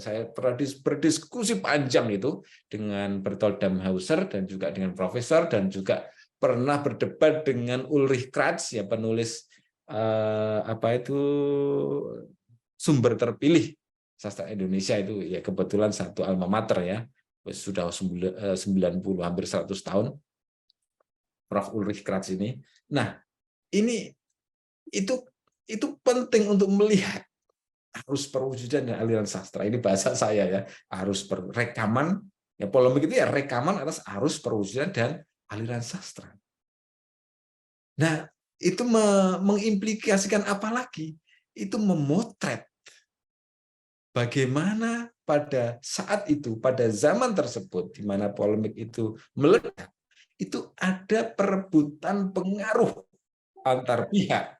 saya pernah berdiskusi panjang itu dengan Bertolt Damhauser dan juga dengan profesor, dan juga pernah berdebat dengan Ulrich Kratz, ya, penulis sumber terpilih sastra Indonesia itu, ya, kebetulan satu alma mater ya, sudah 90 hampir 100 tahun Prof. Ulrich Kratz ini. Nah, itu penting untuk melihat arus perwujudan dan aliran sastra. Ini bahasa saya ya, arus rekaman, ya, polemik itu ya rekaman atas arus perwujudan dan aliran sastra. Nah, itu mengimplikasikan apa lagi? Itu memotret bagaimana pada saat itu, pada zaman tersebut, di mana polemik itu meledak, itu ada perebutan pengaruh antar pihak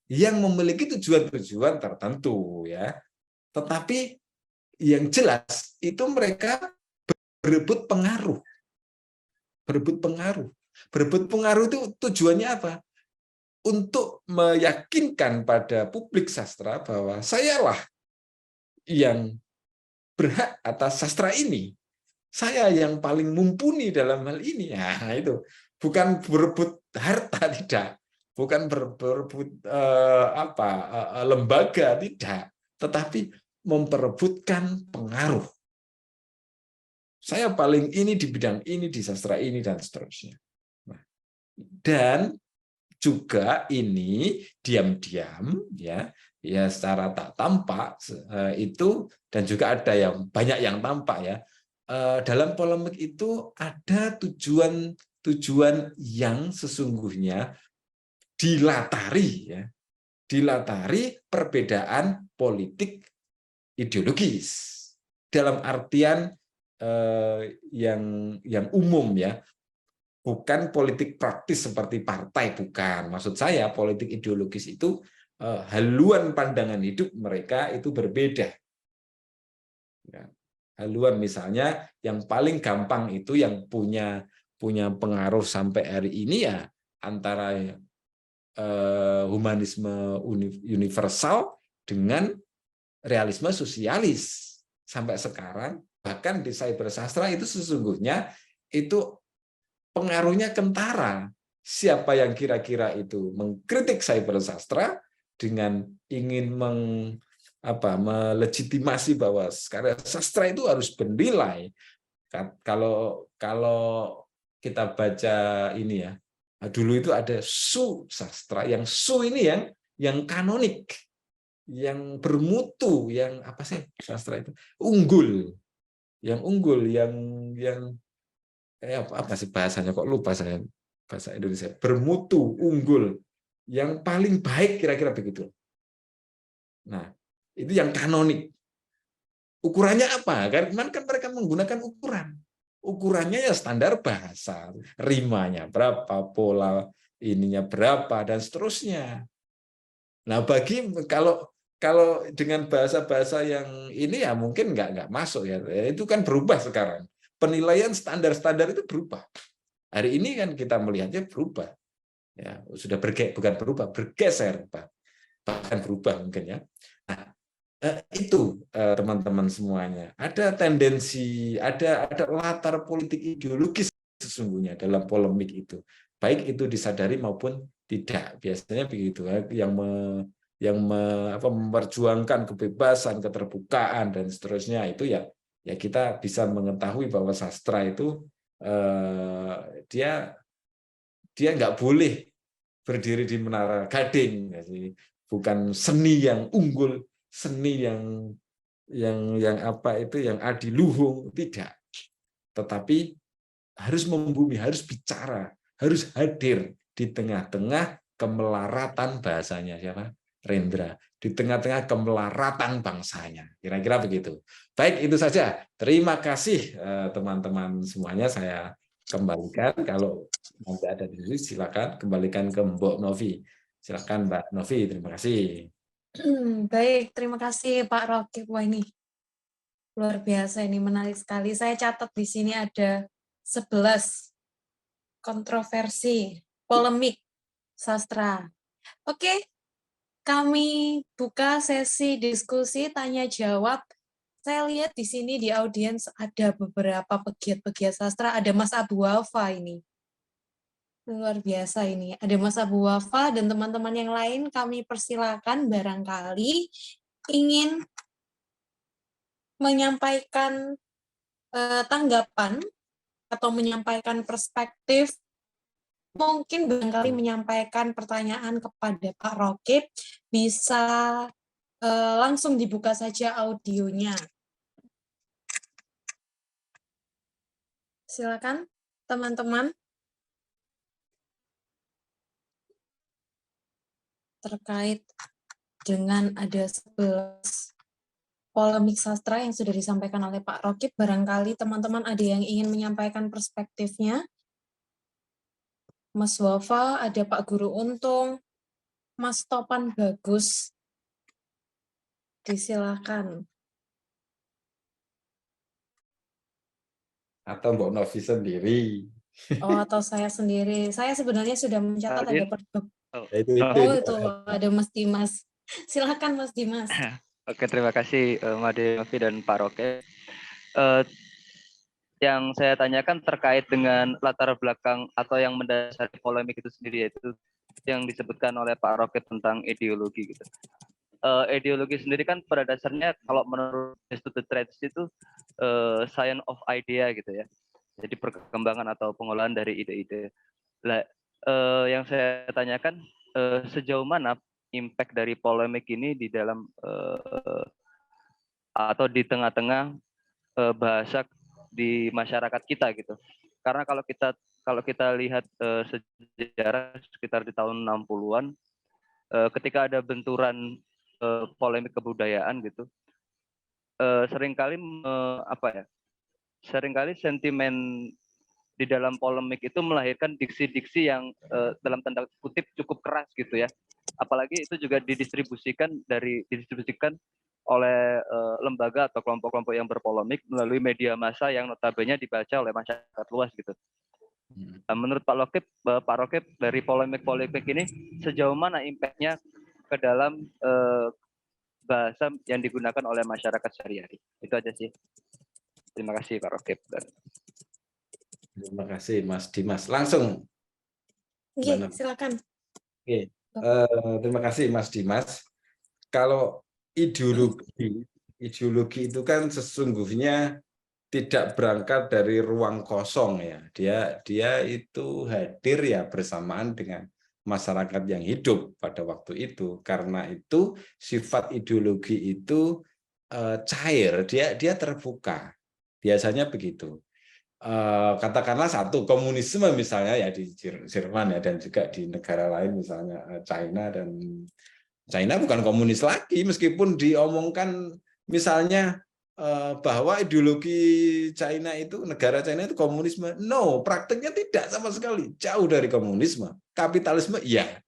yang memiliki tujuan-tujuan tertentu, ya. Tetapi yang jelas itu mereka berebut pengaruh. Berebut pengaruh. Berebut pengaruh itu tujuannya apa? Untuk meyakinkan pada publik sastra bahwa sayalah yang berhak atas sastra ini. Saya yang paling mumpuni dalam hal ini. Nah, itu bukan berebut harta, tidak. Bukan berebut lembaga, tidak. Tetapi memperebutkan pengaruh. Saya paling ini di bidang ini, di sastra ini, dan seterusnya. Nah, dan juga ini diam-diam, ya secara tak tampak itu, dan juga ada yang banyak yang tampak ya, dalam polemik itu ada tujuan yang sesungguhnya dilatari perbedaan politik ideologis dalam artian yang umum ya, bukan politik praktis seperti partai, bukan. Maksud saya politik ideologis itu haluan pandangan hidup mereka itu berbeda. Ya. Haluan misalnya yang paling gampang itu yang punya pengaruh sampai hari ini ya antara humanisme universal dengan realisme sosialis. Sampai sekarang bahkan di cybersastra itu sesungguhnya itu pengaruhnya kentara. Siapa yang kira-kira itu mengkritik cybersastra dengan ingin melegitimasi bahwa karya sastra itu harus bernilai. Kalau kita baca ini ya, dulu itu ada su sastra, yang su ini yang kanonik, yang bermutu, yang apa sih sastra itu unggul, yang apa sih bahasanya, kok lupa saya bahasa Indonesia, bermutu, unggul, yang paling baik, kira-kira begitu. Nah, itu yang kanonik. Ukurannya apa? Karena kan mereka menggunakan ukurannya ya standar bahasa, rimanya berapa, pola ininya berapa, dan seterusnya. Nah, kalau dengan bahasa-bahasa yang ini ya mungkin nggak masuk ya. Itu kan berubah sekarang. Penilaian standar-standar itu berubah. Hari ini kan kita melihatnya berubah. Ya, sudah bukan berubah, bergeser, bahkan berubah mungkin ya. Nah, itu teman-teman semuanya. Ada tendensi, ada latar politik ideologis sesungguhnya dalam polemik itu. Baik itu disadari maupun tidak. Biasanya begitu yang memperjuangkan kebebasan, keterbukaan dan seterusnya itu ya kita bisa mengetahui bahwa sastra itu dia nggak boleh berdiri di menara gading, bukan seni yang unggul, seni yang apa itu yang adiluhung, tidak, tetapi harus membumi, harus bicara, harus hadir di tengah-tengah kemelaratan bahasanya siapa? Rendra, di tengah-tengah kemelaratan bangsanya, kira-kira begitu. Baik, itu saja. Terima kasih teman-teman semuanya. Saya kembalikan, kalau nanti ada diskusi silakan kembalikan ke Mbok Novi. Silakan Mbak Novi, terima kasih. Baik, terima kasih Pak Rokib. Wah, ini luar biasa, ini menarik sekali. Saya catat di sini ada 11 kontroversi, polemik sastra. Oke, kami buka sesi diskusi tanya jawab. Saya lihat di sini di audiens ada beberapa pegiat-pegiat sastra, ada Mas Abu Wafa ini. Luar biasa ini. Ada Mas Abu Wafa dan teman-teman yang lain, kami persilakan barangkali ingin menyampaikan tanggapan atau menyampaikan perspektif, mungkin barangkali menyampaikan pertanyaan kepada Pak Rokib, bisa langsung dibuka saja audionya. Silakan teman-teman. Terkait dengan ada 11 polemik sastra yang sudah disampaikan oleh Pak Rokib, barangkali teman-teman ada yang ingin menyampaikan perspektifnya. Mas Wafa, ada Pak Guru Untung, Mas Topan Bagus. Disilakan. Atau Mbok Novi sendiri. Oh, atau saya sendiri. Saya sebenarnya sudah mencatat ada itu. Ada Mas Dimas. Silakan Mas Dimas. Oke, terima kasih Made Novi dan Pak Roke. Yang saya tanyakan terkait dengan latar belakang atau yang mendasari polemik itu sendiri, yaitu yang disebutkan oleh Pak Roke tentang ideologi gitu. Ideologi sendiri kan pada dasarnya kalau menurut Institute Traits itu science of idea gitu ya. Jadi perkembangan atau pengolahan dari ide-ide. Yang saya tanyakan sejauh mana impact dari polemik ini di dalam atau di tengah-tengah bahasa di masyarakat kita gitu. Karena kalau kita lihat sejarah sekitar di tahun 60-an, ketika ada benturan polemik kebudayaan gitu, seringkali seringkali sentimen di dalam polemik itu melahirkan diksi-diksi yang dalam tanda kutip cukup keras gitu ya. Apalagi itu juga didistribusikan oleh lembaga atau kelompok-kelompok yang berpolemik melalui media massa yang notabene dibaca oleh masyarakat luas gitu. Menurut Pak Rokib dari polemik-polemik ini sejauh mana impact-nya ke dalam bahasa yang digunakan oleh masyarakat sehari-hari? Itu aja sih. Terima kasih Pak Rokib. Terima kasih Mas Dimas. Langsung. Oke, silakan. Oke. Terima kasih Mas Dimas. Kalau ideologi itu kan sesungguhnya tidak berangkat dari ruang kosong ya. Dia itu hadir ya bersamaan dengan masyarakat yang hidup pada waktu itu. Karena itu sifat ideologi itu cair, dia terbuka. Biasanya begitu. Katakanlah satu, komunisme misalnya ya di Jerman ya, dan juga di negara lain misalnya China bukan komunis lagi, meskipun diomongkan misalnya bahwa ideologi China itu, negara China itu komunisme. No, prakteknya tidak sama sekali, jauh dari komunisme. Kapitalisme iya.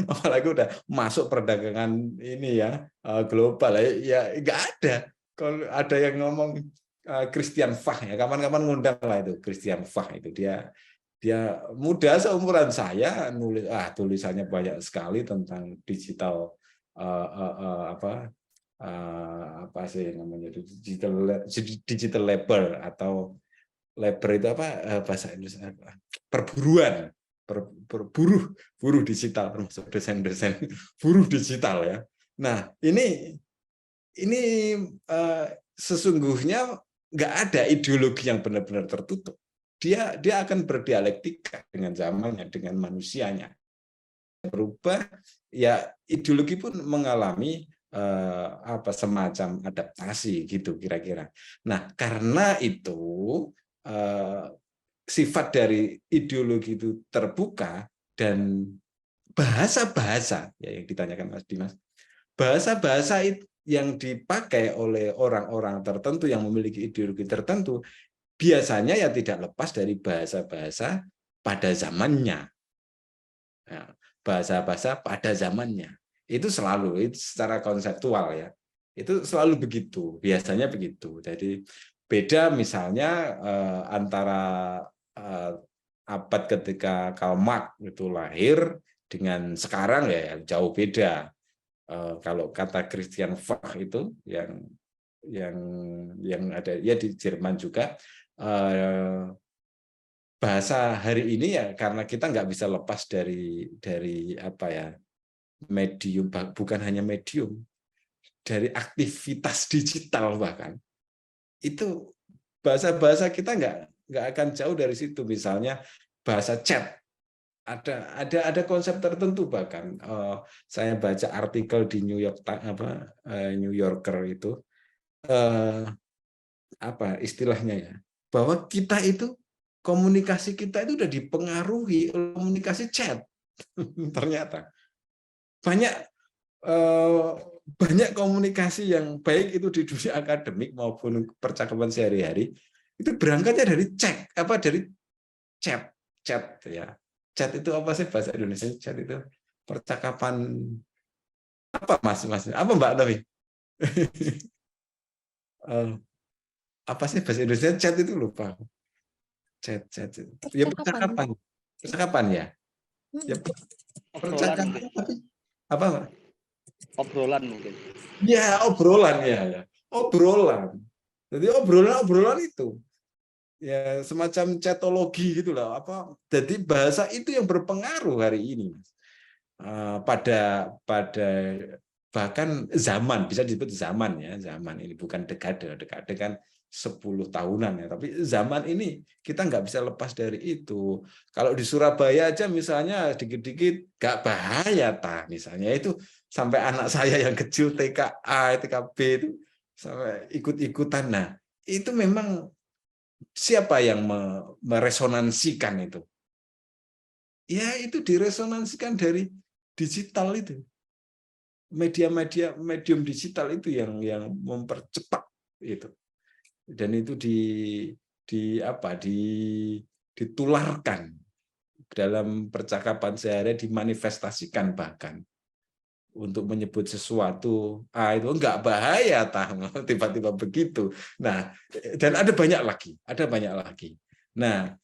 Apalagi udah masuk perdagangan ini ya, global ya nggak ada. Kalau ada yang ngomong Christian Fach ya, kapan-kapan ngundang lah itu Christian Fach itu, dia muda seumuran saya, nulis tulisannya banyak sekali tentang digital apa sih namanya, digital labor atau labor itu apa bahasa Indonesia, perburuan, buruh digital, termasuk desain buruh digital ya. Nah ini sesungguhnya nggak ada ideologi yang benar-benar tertutup. Dia akan berdialektika dengan zamannya, dengan manusianya. Berubah, ya ideologi pun mengalami semacam adaptasi gitu kira-kira. Nah, karena itu sifat dari ideologi itu terbuka, dan bahasa-bahasa ya yang ditanyakan Mas Dimas, bahasa-bahasa itu yang dipakai oleh orang-orang tertentu yang memiliki ideologi tertentu biasanya ya tidak lepas dari bahasa-bahasa pada zamannya. Bahasa-bahasa pada zamannya. Itu selalu, itu secara konseptual ya. Itu selalu begitu, biasanya begitu. Jadi beda misalnya antara abad ketika Karl Marx itu lahir dengan sekarang ya jauh beda. Kalau kata Christian Fach itu yang ada ya di Jerman juga, bahasa hari ini ya karena kita nggak bisa lepas dari apa ya, medium, bukan hanya medium, dari aktivitas digital, bahkan itu bahasa kita nggak akan jauh dari situ. Misalnya bahasa chat, ada konsep tertentu, bahkan saya baca artikel di New Yorker itu apa istilahnya ya, bahwa kita itu komunikasi kita itu udah dipengaruhi oleh komunikasi chat. Ternyata banyak komunikasi yang baik itu di dunia akademik maupun percakapan sehari-hari itu berangkatnya dari dari chat ya. Chat itu apa sih bahasa Indonesia? Chat itu percakapan apa Mas? Apa Mbak Novi? Apa sih bahasa Indonesia chat itu, lupa. Chat. Ya percakapan ya. Ya percakapan tapi apa Mbak? Obrolan mungkin. Ya, obrolan ya. Obrolan. Jadi obrolan itu ya semacam chatologi gitulah, apa. Jadi bahasa itu yang berpengaruh hari ini, Mas. Pada bahkan zaman, bisa disebut zaman ya, zaman ini bukan dekade kan 10 tahunan ya, tapi zaman ini kita nggak bisa lepas dari itu. Kalau di Surabaya aja misalnya dikit-dikit nggak bahaya misalnya itu, sampai anak saya yang kecil TKA, TKB itu sampai ikut-ikutan. Nah, itu memang siapa yang meresonansikan itu? Ya itu diresonansikan dari digital itu. Medium digital itu yang mempercepat itu. Dan itu ditularkan dalam percakapan sehari, dimanifestasikan bahkan untuk menyebut sesuatu, itu enggak bahaya tiba-tiba begitu. Nah, dan ada banyak lagi. Nah,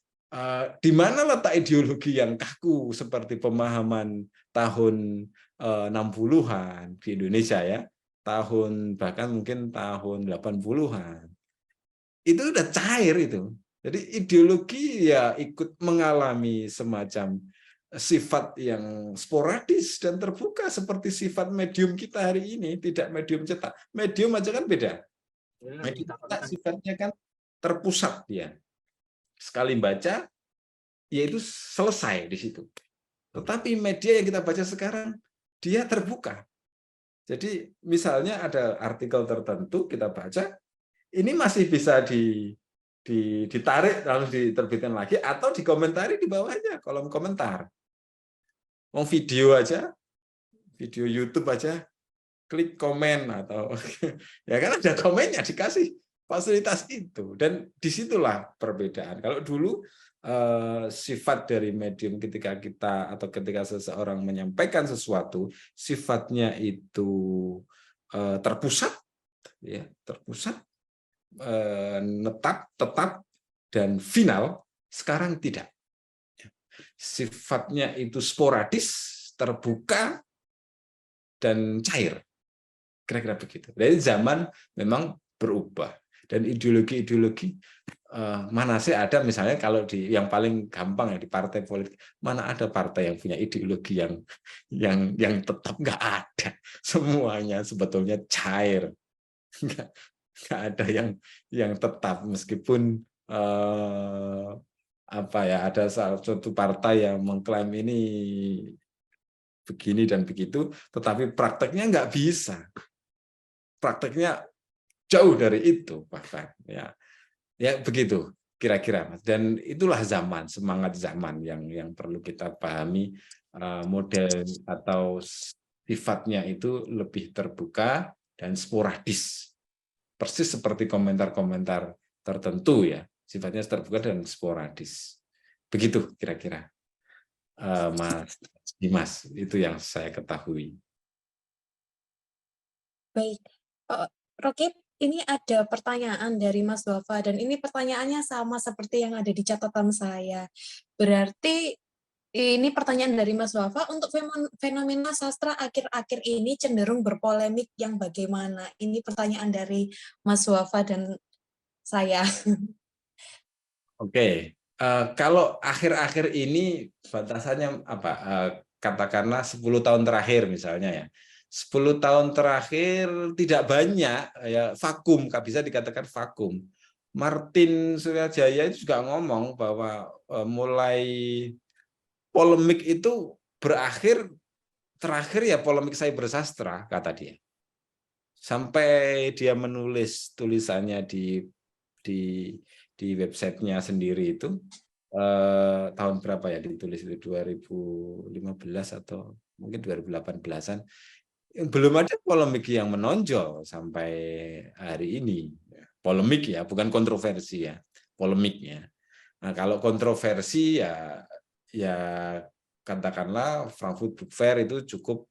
di mana letak ideologi yang kaku seperti pemahaman tahun 60-an di Indonesia ya, bahkan mungkin tahun 80-an. Itu udah cair itu. Jadi ideologi ya ikut mengalami semacam sifat yang sporadis dan terbuka seperti sifat medium kita hari ini, tidak medium cetak. Medium aja kan beda. Medium cetak sifatnya kan terpusat dia. Sekali baca, ya itu selesai di situ. Tetapi media yang kita baca sekarang, dia terbuka. Jadi misalnya ada artikel tertentu kita baca, ini masih bisa ditarik lalu diterbitkan lagi atau dikomentari di bawahnya, kolom komentar. Mau video aja, video YouTube aja, klik komen atau ya kan ada komennya, dikasih fasilitas itu. Dan disitulah perbedaan. Kalau dulu sifat dari medium ketika ketika seseorang menyampaikan sesuatu, sifatnya itu terpusat, ya, tetap dan final. Sekarang tidak. Sifatnya itu sporadis, terbuka, dan cair. Kira-kira begitu. Jadi zaman memang berubah. Dan ideologi-ideologi mana sih ada, misalnya kalau yang paling gampang ya di partai politik, mana ada partai yang punya ideologi yang tetap, nggak ada. Semuanya sebetulnya cair. Nggak ada yang tetap, meskipun ada satu partai yang mengklaim ini begini dan begitu, tetapi prakteknya nggak bisa. Prakteknya jauh dari itu bahkan. Ya begitu kira-kira. Dan itulah semangat zaman yang perlu kita pahami, model atau sifatnya itu lebih terbuka dan sporadis. Persis seperti komentar-komentar tertentu ya. Sifatnya terbuka dan sporadis. Begitu kira-kira, Mas Dimas, itu yang saya ketahui. Baik, Rokib, ini ada pertanyaan dari Mas Wafa, dan ini pertanyaannya sama seperti yang ada di catatan saya. Berarti ini pertanyaan dari Mas Wafa, untuk fenomena sastra akhir-akhir ini cenderung berpolemik yang bagaimana? Ini pertanyaan dari Mas Wafa dan saya. Oke, kalau akhir-akhir ini batasannya apa? Katakanlah 10 tahun terakhir misalnya ya. 10 tahun terakhir tidak banyak, ya vakum, bisa dikatakan vakum. Martin Suryajaya itu juga ngomong bahwa mulai polemik itu terakhir ya polemik cybersastra, kata dia. Sampai dia menulis tulisannya di websitenya sendiri itu, tahun berapa ya ditulis itu, 2015 atau mungkin 2018-an, belum ada polemik yang menonjol sampai hari ini. Polemik ya, bukan kontroversi ya, polemiknya. Nah, kalau kontroversi ya katakanlah Frankfurt Book Fair itu cukup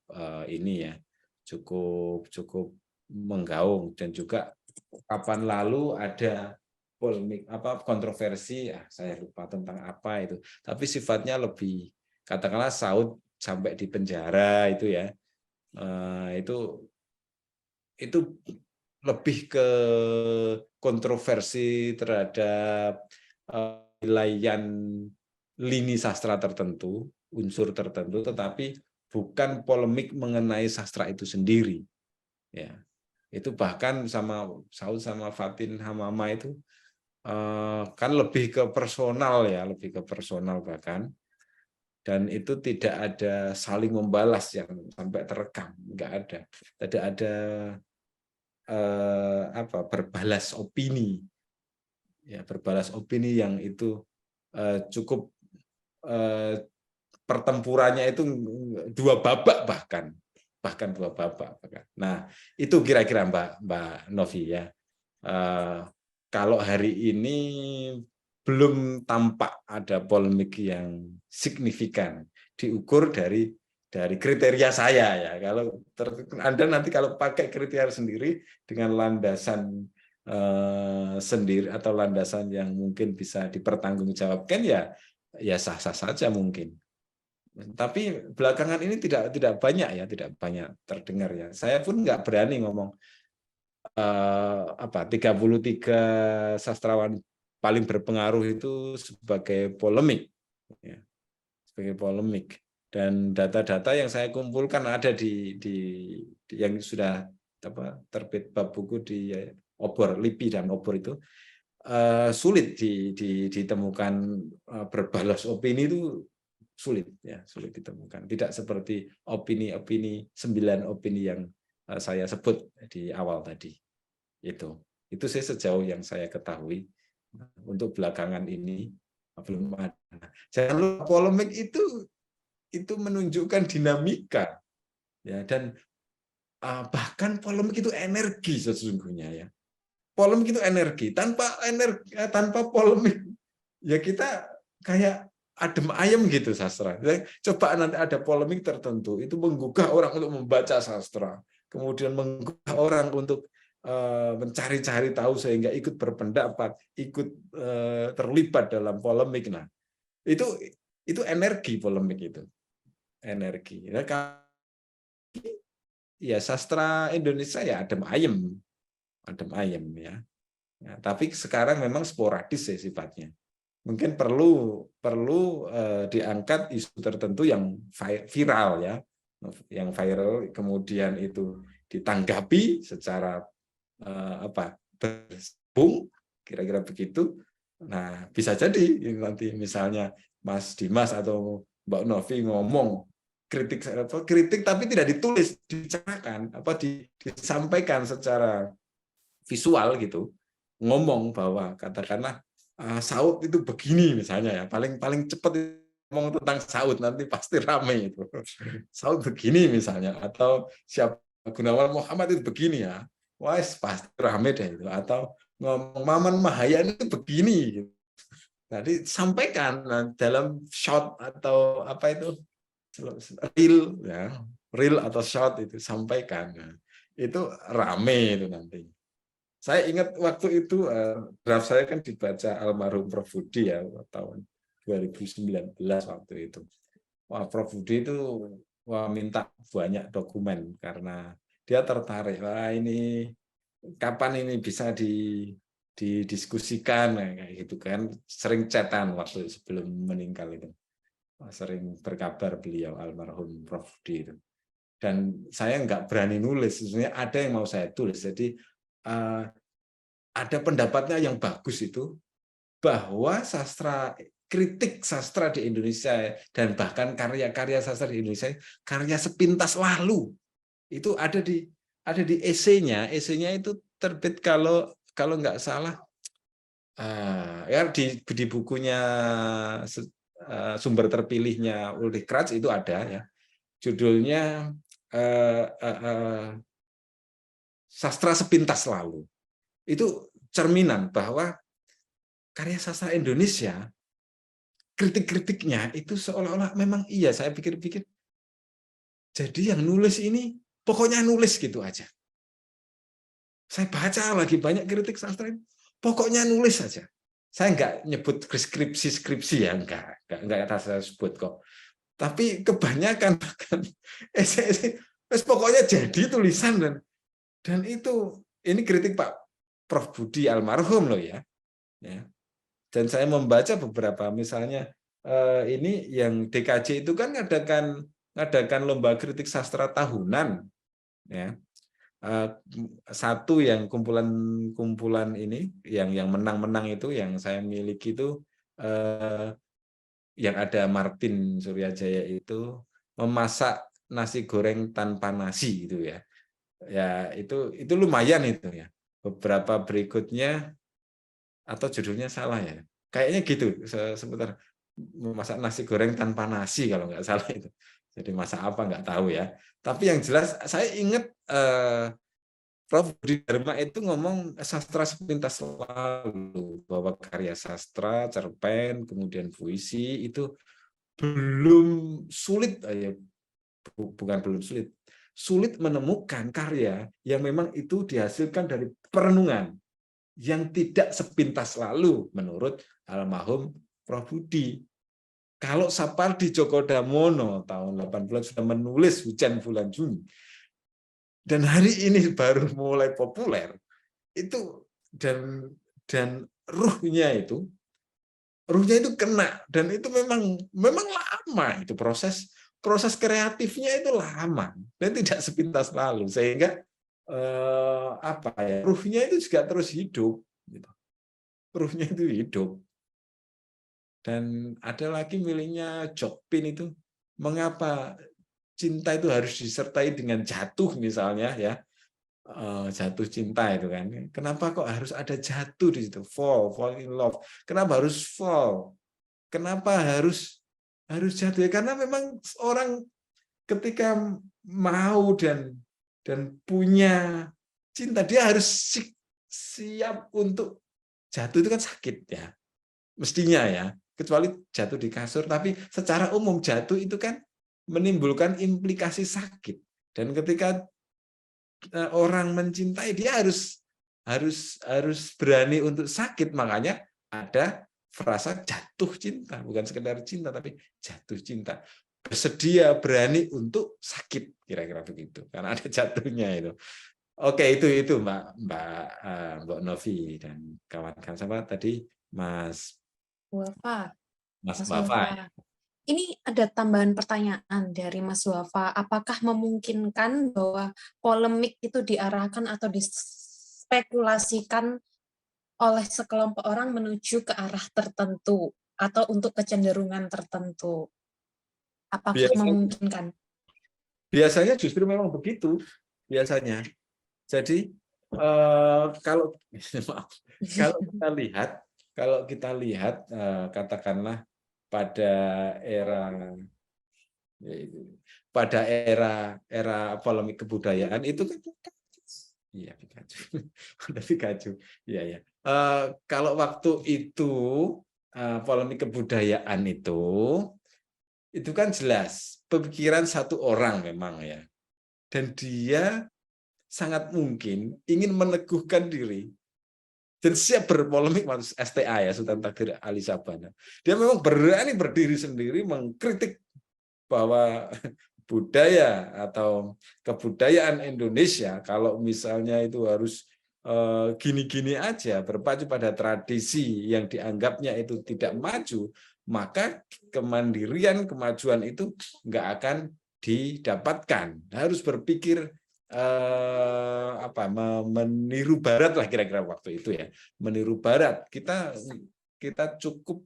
cukup menggaung, dan juga kapan lalu ada polemik kontroversi, saya lupa tentang apa itu, tapi sifatnya lebih, katakanlah Saud sampai di penjara itu ya, itu lebih ke kontroversi terhadap nilaian lini sastra tertentu, unsur tertentu, tetapi bukan polemik mengenai sastra itu sendiri. Ya, itu bahkan sama Saud sama Fatin Hamama itu kan lebih ke personal ya, lebih ke personal bahkan, dan itu tidak ada saling membalas yang sampai terekam, nggak ada, tidak ada berbalas opini ya, berbalas opini yang itu cukup pertempurannya itu 2 babak bahkan 2 babak. Nah, itu kira-kira Mbak Novi ya. Kalau hari ini belum tampak ada polemik yang signifikan diukur dari kriteria saya ya. Kalau Anda nanti kalau pakai kriteria sendiri dengan landasan sendiri atau landasan yang mungkin bisa dipertanggungjawabkan ya sah-sah saja mungkin. Tapi belakangan ini tidak banyak ya, tidak banyak terdengar ya. Saya pun nggak berani ngomong 33 sastrawan paling berpengaruh itu sebagai polemik, ya, sebagai polemik. Dan data-data yang saya kumpulkan ada di yang sudah terbit bab buku di Obor, LIPI dan Obor itu sulit ditemukan berbalas opini itu sulit ya, sulit ditemukan. Tidak seperti opini 9 opini yang saya sebut di awal tadi. Itu saya sejauh yang saya ketahui. Untuk belakangan ini belum ada. Jangan lupa polemik itu menunjukkan dinamika ya, dan bahkan polemik itu energi sesungguhnya ya. Polemik itu energi. Tanpa polemik ya kita kayak adem ayem gitu sastra. Coba nanti ada polemik tertentu itu menggugah orang untuk membaca sastra, kemudian menggugah orang untuk mencari-cari tahu sehingga ikut berpendapat, ikut terlibat dalam polemik. Nah, itu energi polemik itu. Energi. Ya sastra Indonesia ya adem ayem ya. Ya, tapi sekarang memang sporadis ya sifatnya. Mungkin perlu diangkat isu tertentu yang viral ya, yang viral kemudian itu ditanggapi secara bersambung, kira-kira begitu. Nah, bisa jadi nanti misalnya Mas Dimas atau Mbak Novi ngomong kritik tapi tidak ditulis, dibicarakan, disampaikan secara visual gitu, ngomong bahwa katakanlah saut itu begini misalnya ya, paling cepat ngomong tentang saut nanti pasti ramai itu. Saut begini misalnya, atau siapa Gunawan Muhammad itu begini ya, wah pasti ramai deh itu. Atau ngomong Maman Mahayan itu begini gitu. Jadi sampaikan dalam shot atau apa itu reel ya, reel atau shot itu sampaikan. Nah, itu rame itu nanti. Saya ingat waktu itu draft saya kan dibaca almarhum Prof. Budi ya tahun 2019 waktu itu. Wah, Prof. Budi itu minta banyak dokumen karena dia tertarik. Wah, ini kapan ini bisa didiskusikan kayak gitu kan. Sering chatan waktu sebelum meninggal itu. Sering berkabar beliau almarhum Prof. Budi itu. Dan saya nggak berani nulis. Sebenarnya ada yang mau saya tulis. Jadi ada pendapatnya yang bagus itu bahwa kritik sastra di Indonesia dan bahkan karya-karya sastra di Indonesia, karya sepintas lalu itu ada di esainya itu terbit kalau nggak salah ya di bukunya sumber terpilihnya Ulrich Kratz itu ada ya, judulnya Sastra Sepintas Lalu. Itu cerminan bahwa karya sastra Indonesia, kritik-kritiknya itu seolah-olah memang iya, saya pikir-pikir, jadi yang nulis ini pokoknya nulis gitu aja. Saya baca lagi banyak kritik sastra, pokoknya nulis saja. Saya nggak nyebut skripsi ya, enggak saya sebut kok. Tapi kebanyakan pokoknya jadi tulisan dan itu ini kritik Pak Prof. Budi almarhum loh ya. Dan saya membaca beberapa, misalnya ini yang DKJ itu kan ngadakan lomba kritik sastra tahunan, ya. Satu yang kumpulan ini yang menang itu yang saya miliki itu yang ada Martin Suryajaya itu memasak nasi goreng tanpa nasi itu ya. Ya itu lumayan itu ya. Beberapa berikutnya Atau judulnya salah ya? Kayaknya gitu, sebentar. Memasak nasi goreng tanpa nasi kalau nggak salah itu. Jadi masak apa nggak tahu ya. Tapi yang jelas saya ingat Prof. Budi Dharma itu ngomong sastra sepintas lalu, bahwa karya sastra, cerpen, kemudian puisi itu belum sulit, bukan belum sulit, sulit menemukan karya yang memang itu dihasilkan dari perenungan yang tidak sepintas lalu menurut almarhum Prof. Budi. Kalau Sapardi Djoko Damono tahun 80 sudah menulis Hujan Bulan Juni, dan hari ini baru mulai populer, itu dan ruhnya itu kena, dan itu memang lama, itu proses kreatifnya itu lama dan tidak sepintas lalu, sehingga ruhnya itu juga terus hidup, gitu. Ruhnya itu hidup. Dan ada lagi miliknya Jokpin itu, mengapa cinta itu harus disertai dengan jatuh misalnya ya, jatuh cinta itu kan, kenapa kok harus ada jatuh di situ, fall in love, kenapa harus fall, kenapa harus jatuh ya, karena memang orang ketika mau dan punya cinta, dia harus siap untuk jatuh, itu kan sakit ya mestinya ya, kecuali jatuh di kasur, tapi secara umum jatuh itu kan menimbulkan implikasi sakit, dan ketika orang mencintai, dia harus berani untuk sakit. Makanya ada frasa jatuh cinta, bukan sekedar cinta tapi jatuh cinta, bersedia berani untuk sakit, kira-kira begitu, karena ada jatuhnya itu. Oke, itu Mbak Novi dan kawan-kawan. Sama tadi Mas Wafa. Wafa. Ini ada tambahan pertanyaan dari Mas Wafa. Apakah memungkinkan bahwa polemik itu diarahkan atau dispekulasikan oleh sekelompok orang menuju ke arah tertentu atau untuk kecenderungan tertentu? Apakah memungkinkan? Biasanya justru memang begitu. Biasanya. Jadi kalau kita lihat katakanlah pada era polemik kebudayaan itu kan, iya Pikachu, iya ya. Kalau waktu itu polemik kebudayaan itu kan jelas pemikiran satu orang memang ya, dan dia sangat mungkin ingin meneguhkan diri dan siap berpolemik, maksud STA ya, Sultan Takdir Ali Sabana. Dia memang berani berdiri sendiri mengkritik bahwa budaya atau kebudayaan Indonesia kalau misalnya itu harus gini-gini aja, berpacu pada tradisi yang dianggapnya itu tidak maju, maka kemandirian, kemajuan itu nggak akan didapatkan. Harus berpikir meniru Barat lah, kira-kira waktu itu ya, meniru Barat. Kita cukup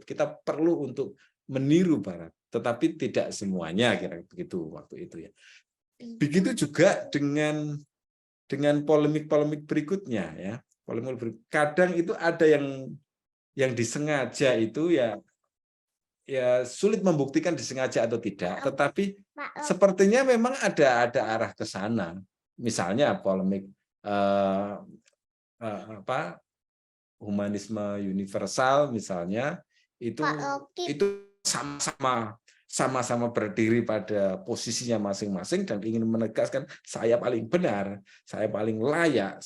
kita perlu untuk meniru Barat, tetapi tidak semuanya, kira begitu waktu itu ya. Begitu juga dengan polemik berikutnya ya. Kadang itu ada yang disengaja itu ya sulit membuktikan disengaja atau tidak, tetapi sepertinya memang ada arah ke sana. Misalnya polemik humanisme universal misalnya, itu sama-sama berdiri pada posisinya masing-masing dan ingin menegaskan saya paling benar, saya paling layak,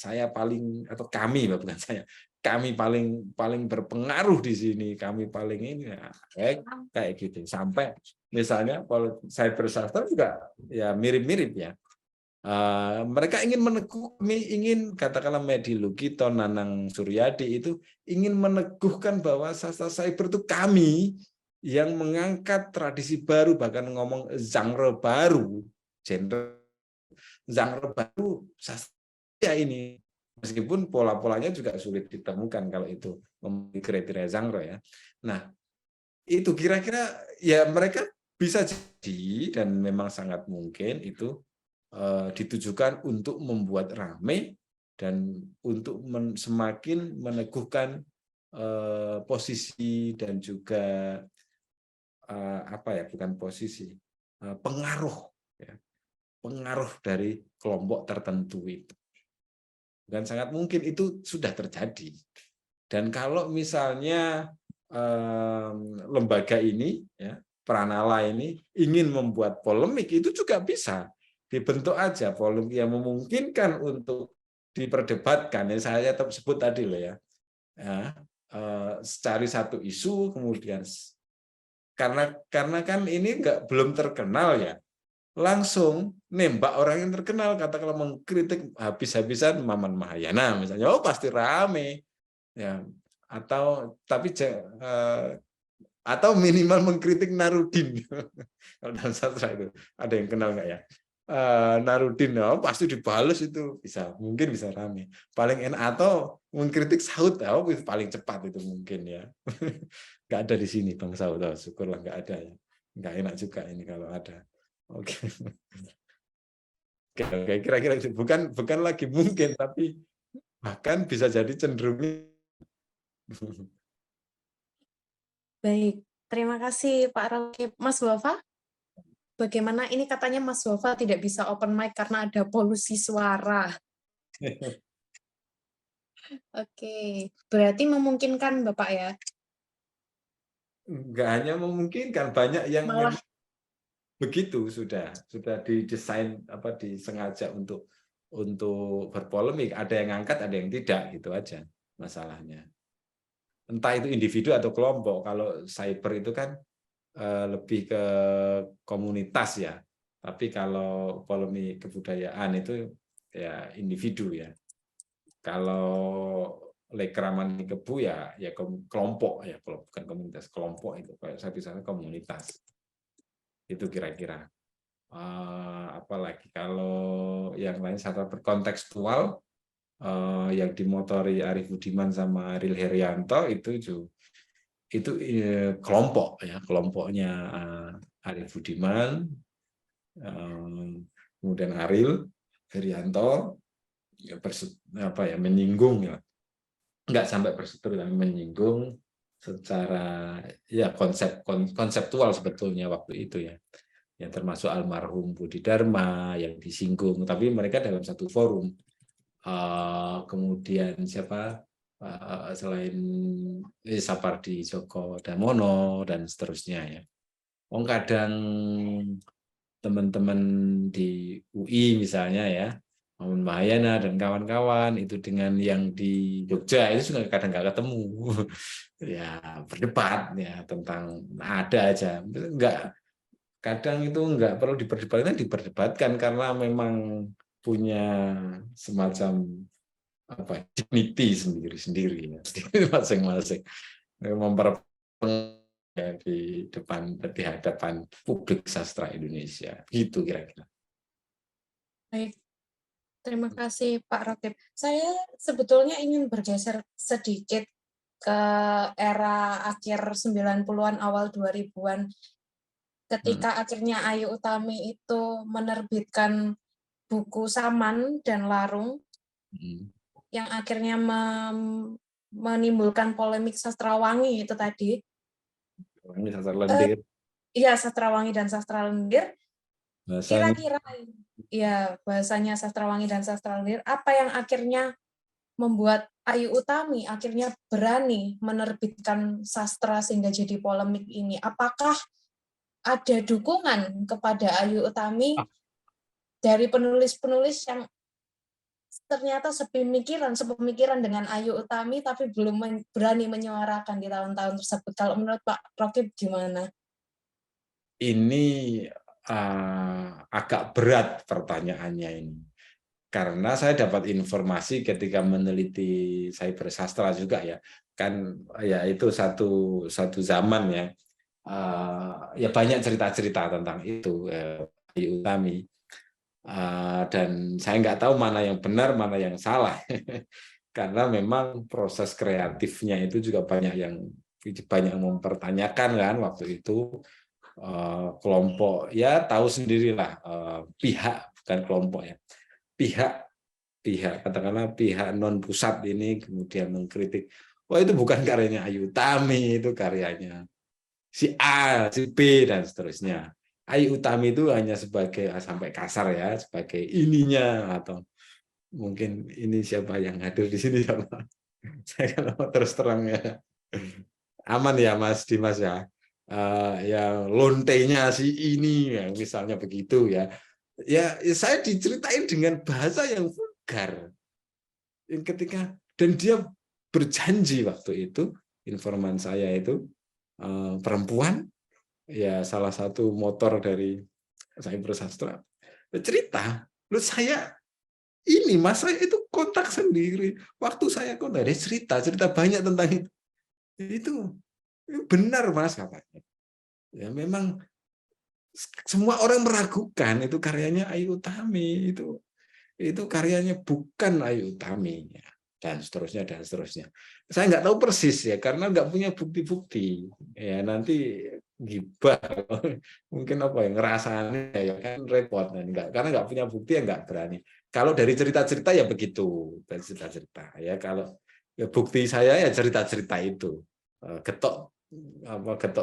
kami paling berpengaruh di sini, kami paling ini, kayak gitu. Sampai misalnya cyber sastra juga ya mirip-mirip ya. Mereka ingin katakanlah Medi Lugito, Nanang Suryadi itu ingin meneguhkan bahwa sastra cyber itu kami yang mengangkat tradisi baru, bahkan ngomong genre baru sastra ini. Meskipun pola-polanya juga sulit ditemukan kalau itu memiliki kriteria genre ya. Nah, itu kira-kira ya mereka bisa jadi, dan memang sangat mungkin itu ditujukan untuk membuat ramai dan untuk semakin meneguhkan posisi dan juga bukan posisi, pengaruh, ya, pengaruh dari kelompok tertentu itu. Dan sangat mungkin itu sudah terjadi. Dan kalau misalnya lembaga ini, ya, Pranala ini ingin membuat polemik, itu juga bisa dibentuk aja polemik yang memungkinkan untuk diperdebatkan. Yang saya sebut tadi loh ya, cari satu isu kemudian karena kan ini belum terkenal ya, langsung nembak orang yang terkenal, katakanlah mengkritik habis-habisan Maman Mahayana misalnya, oh pasti rame ya, atau minimal mengkritik Narudin. Kalau dalam sastra itu ada yang kenal nggak ya, Narudin, oh pasti dibalas, itu mungkin bisa rame paling enak, atau mengkritik Saud, oh itu paling cepat itu mungkin ya. Nggak ada di sini Bang Saud, oh, syukurlah nggak ada ya, nggak enak juga ini kalau ada. Oke. Oke, kira-kira itu bukan lagi mungkin, tapi bahkan bisa jadi cenderung. Baik, terima kasih Pak Rakib. Mas Wafa, bagaimana ini katanya Mas Wafa tidak bisa open mic karena ada polusi suara. Oke, berarti memungkinkan Bapak ya? Nggak hanya memungkinkan, banyak yang Malah begitu sudah didesain disengaja untuk berpolemik, ada yang ngangkat ada yang tidak, gitu aja masalahnya. Entah itu individu atau kelompok. Kalau cyber itu kan lebih ke komunitas ya, tapi kalau polemik kebudayaan itu ya individu ya. Kalau Lekraman Kebu ya kelompok ya, kalau bukan komunitas, kelompok itu kayak saya bisa komunitas. Itu kira-kira. Apalagi kalau yang lain sastra berkontekstual yang dimotori Arif Budiman sama Ariel Herianto itu kelompok ya, kelompoknya Arif Budiman, kemudian Ariel Herianto ya, menyinggung ya, nggak sampai berseteru, tapi menyinggung secara ya konseptual sebetulnya waktu itu ya, yang termasuk almarhum Budi Dharma yang disinggung, tapi mereka dalam satu forum. Kemudian siapa selain Sapardi Djoko Damono dan seterusnya ya. Kadang teman-teman di UI misalnya ya, Maman Mahayana dan kawan-kawan itu dengan yang di Jogja itu juga kadang nggak ketemu. Ya berdebat ya tentang ada aja, kadang itu nggak perlu diperdebatkan karena memang punya semacam dignity sendiri-sendiri ya, masing-masing di hadapan publik sastra Indonesia, gitu kira-kira. baik. Terima kasih Pak Rakib. Saya sebetulnya ingin bergeser sedikit ke era akhir 90-an awal 2000-an ketika akhirnya Ayu Utami itu menerbitkan buku Saman dan Larung yang akhirnya menimbulkan polemik sastrawangi itu tadi. Sastra lendir. Iya, sastrawangi dan sastra lendir. Kira-kira ya bahasanya sastrawangi dan sastra lendir, apa yang akhirnya membuat Ayu Utami akhirnya berani menerbitkan sastra sehingga jadi polemik ini? Apakah ada dukungan kepada Ayu Utami dari penulis-penulis yang ternyata sepemikiran dengan Ayu Utami tapi belum berani menyuarakan di tahun-tahun tersebut? Kalau menurut Pak Rakib gimana? Ini agak berat pertanyaannya ini. Karena saya dapat informasi ketika meneliti cyber sastra juga ya, kan ya itu satu zaman ya, ya banyak cerita-cerita tentang itu Ayu Utami, dan saya nggak tahu mana yang benar mana yang salah karena memang proses kreatifnya itu juga banyak yang mempertanyakan kan waktu itu. Kelompok ya tahu sendirilah, pihak bukan kelompok ya, katakanlah pihak non pusat ini kemudian mengkritik, wah itu bukan karyanya Ayu Utami, itu karyanya si A, si B dan seterusnya. Ayu Utami itu hanya sebagai, sampai kasar ya, sebagai ininya, atau mungkin ini siapa yang hadir di sini siapa? Saya kalau terus terang ya, aman ya Mas Dimas ya, ya lontenya si ini ya, misalnya begitu ya. Ya saya diceritain dengan bahasa yang vulgar. Ketika dan dia berjanji waktu itu, informan saya itu perempuan, ya salah satu motor dari Cyber Sastra, cerita, lu saya ini Mas, saya itu kontak sendiri. Waktu saya kontak, dia cerita banyak tentang itu. Itu benar Mas katanya. Ya memang semua orang meragukan itu karyanya Ayu Utami, itu karyanya bukan Ayu Utami, ya. Dan seterusnya. Saya nggak tahu persis ya, karena nggak punya bukti-bukti. Ya nanti gibah, mungkin apa ya, ngerasanya ya kan repot, karena nggak punya bukti ya nggak berani. Kalau dari cerita-cerita ya begitu, dari cerita-cerita ya, kalau ya bukti saya ya cerita-cerita itu, getok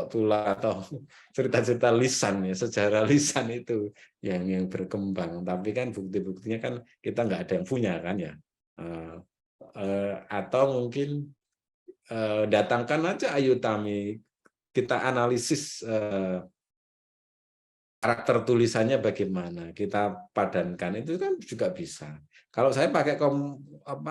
tulang atau cerita-cerita lisan ya, sejarah lisan itu yang berkembang. Tapi kan bukti-buktinya kan kita nggak ada yang punya kan ya. Atau mungkin datangkan aja Ayu Utami, kita analisis karakter tulisannya bagaimana, kita padankan, itu kan juga bisa. Kalau saya pakai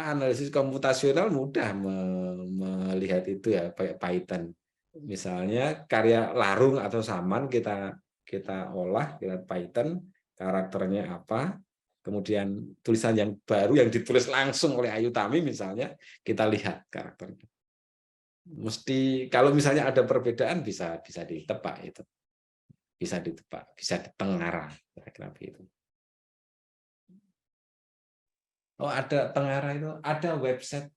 analisis komputasional mudah melihat itu ya, pakai Python. Misalnya karya Larung atau Saman kita olah, kita Python, karakternya apa, kemudian tulisan yang baru yang ditulis langsung oleh Ayu Utami misalnya, kita lihat karakternya. Mesti kalau misalnya ada perbedaan bisa ditebak itu. Bisa ditebak, bisa ditengarah, kira-kira begitu. Oh, ada Tengara itu, ada website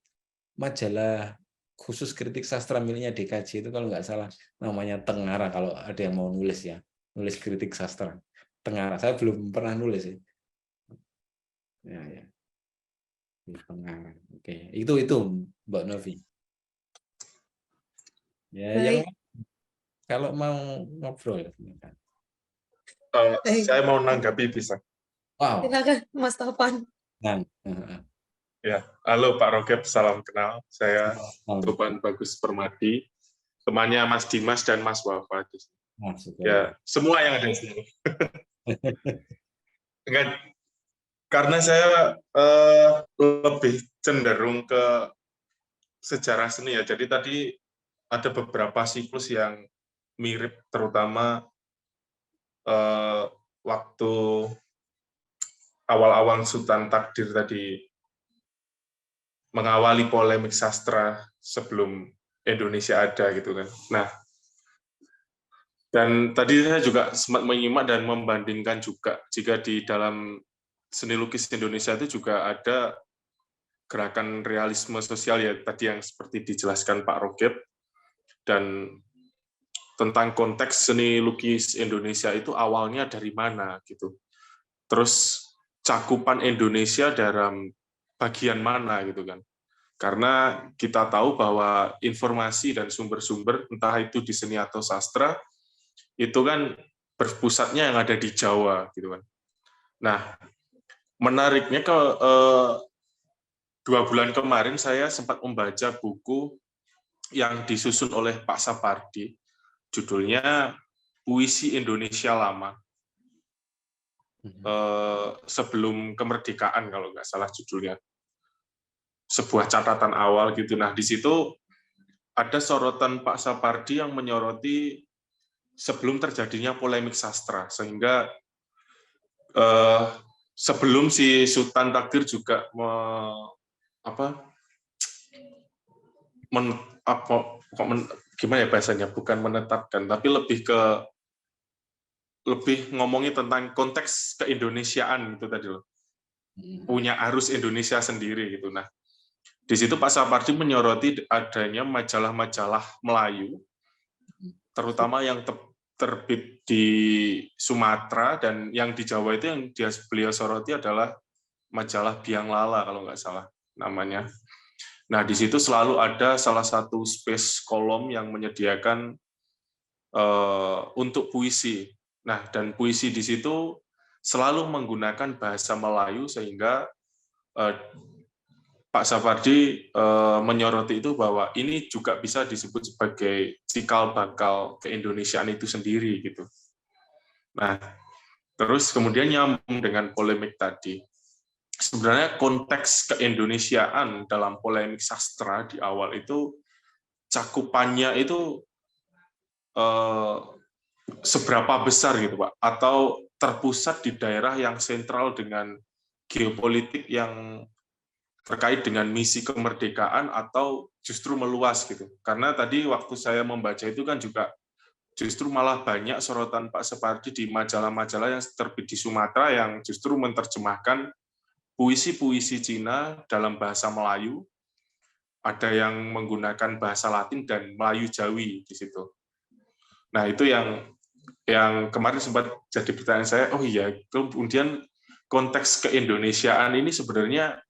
majalah khusus kritik sastra miliknya DKJ itu kalau nggak salah namanya Tengara, kalau ada yang mau nulis ya, nulis kritik sastra. Tengara, saya belum pernah nulis ya. Ya. Tengara. Oke, itu Mbak Novi. Ya, yang kalau mau ngobrol. Saya mau nanggapi bisa. Wow. Silakan Mas Topan. Ya, halo Pak Rogep, salam kenal. Saya Topan Bagus Permadi, temannya Mas Dimas dan Mas Wafa. Ya, semua yang ada di sini. Karena saya lebih cenderung ke sejarah seni ya. Jadi tadi ada beberapa siklus yang mirip, terutama waktu awal-awal Sultan Takdir tadi mengawali polemik sastra sebelum Indonesia ada gitu kan. Nah, dan tadi saya juga sempat menyimak dan membandingkan juga jika di dalam seni lukis Indonesia itu juga ada gerakan realisme sosial ya, tadi yang seperti dijelaskan Pak Rogep, dan tentang konteks seni lukis Indonesia itu awalnya dari mana gitu. Terus cakupan Indonesia dalam bagian mana gitu kan. Karena kita tahu bahwa informasi dan sumber-sumber, entah itu di seni atau sastra, itu kan berpusatnya yang ada di Jawa gitu kan. Nah, menariknya ke 2 bulan kemarin saya sempat membaca buku yang disusun oleh Pak Sapardi, judulnya Puisi Indonesia Lama. Sebelum kemerdekaan kalau nggak salah judulnya. Sebuah catatan awal gitu. Nah, di situ ada sorotan Pak Sapardi yang menyoroti sebelum terjadinya polemik sastra, sehingga sebelum si Sultan Takdir juga gimana ya bahasanya, bukan menetapkan, tapi lebih ngomongin tentang konteks keindonesiaan gitu tadi loh. Punya arus Indonesia sendiri gitu. Nah, di situ Pak Sapardi menyoroti adanya majalah-majalah Melayu, terutama yang terbit di Sumatera, dan yang di Jawa itu yang beliau soroti adalah majalah Biang Lala kalau nggak salah namanya. Nah, di situ selalu ada salah satu space kolom yang menyediakan untuk puisi. Nah, dan puisi di situ selalu menggunakan bahasa Melayu sehingga Pak Sapardi menyoroti itu bahwa ini juga bisa disebut sebagai cikal bakal keindonesiaan itu sendiri gitu. Nah, terus kemudian nyambung dengan polemik tadi. Sebenarnya konteks keindonesiaan dalam polemik sastra di awal itu cakupannya itu seberapa besar gitu Pak, atau terpusat di daerah yang sentral dengan geopolitik yang terkait dengan misi kemerdekaan atau justru meluas gitu. Karena tadi waktu saya membaca itu kan juga justru malah banyak sorotan Pak Sapardi di majalah-majalah yang terbit di Sumatera yang justru menerjemahkan puisi-puisi Cina dalam bahasa Melayu, ada yang menggunakan bahasa Latin dan Melayu Jawi di situ. Nah, itu yang kemarin sempat jadi pertanyaan saya, oh iya, kemudian konteks keindonesiaan ini sebenarnya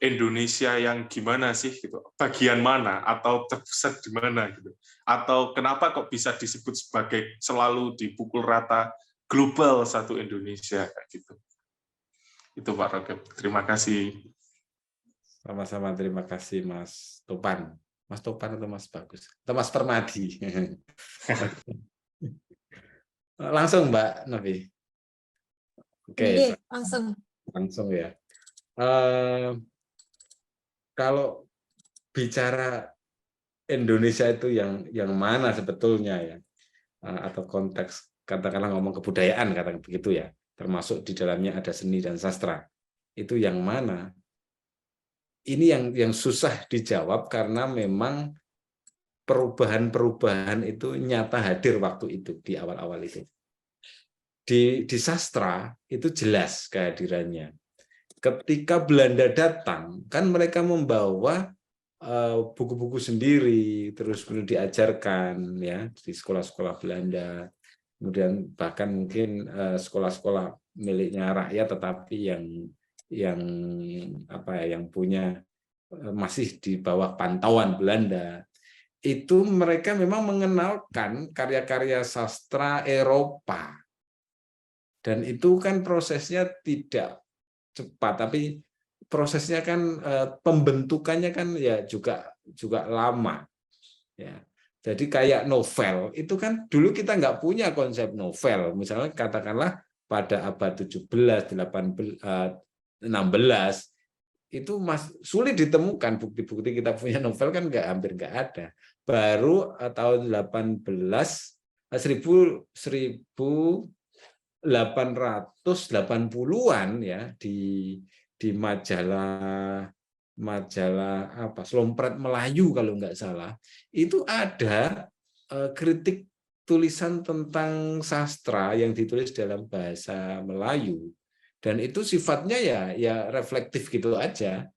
Indonesia yang gimana sih gitu? Bagian mana atau terpusat di mana gitu? Atau kenapa kok bisa disebut sebagai selalu dipukul rata global satu Indonesia kayak gitu? Itu Pak Rokep. Terima kasih. Sama-sama, terima kasih Mas Topan. Mas Topan atau Mas Bagus? Atau Mas Permadi? Langsung Mbak Novi. Oke, langsung ya. Kalau bicara Indonesia itu yang mana sebetulnya ya, atau konteks katakanlah ngomong kebudayaan katakan begitu ya, termasuk di dalamnya ada seni dan sastra, itu yang mana? Ini yang susah dijawab karena memang perubahan-perubahan itu nyata hadir waktu itu di awal-awal itu. Di sastra itu jelas kehadirannya. Ketika Belanda datang, kan mereka membawa buku-buku sendiri, terus kemudian diajarkan ya di sekolah-sekolah Belanda, kemudian bahkan mungkin sekolah-sekolah miliknya rakyat, tetapi yang punya masih di bawah pantauan Belanda, itu mereka memang mengenalkan karya-karya sastra Eropa, dan itu kan prosesnya tidak cepat, tapi prosesnya kan pembentukannya kan ya juga lama ya. Jadi kayak novel itu kan dulu kita nggak punya konsep novel, misalnya katakanlah pada abad 17, 18, 16 itu sulit ditemukan bukti-bukti kita punya novel, kan hampir nggak ada. Baru tahun 1880-an ya di majalah Slompret Melayu kalau nggak salah, itu ada kritik tulisan tentang sastra yang ditulis dalam bahasa Melayu, dan itu sifatnya ya reflektif gitu aja.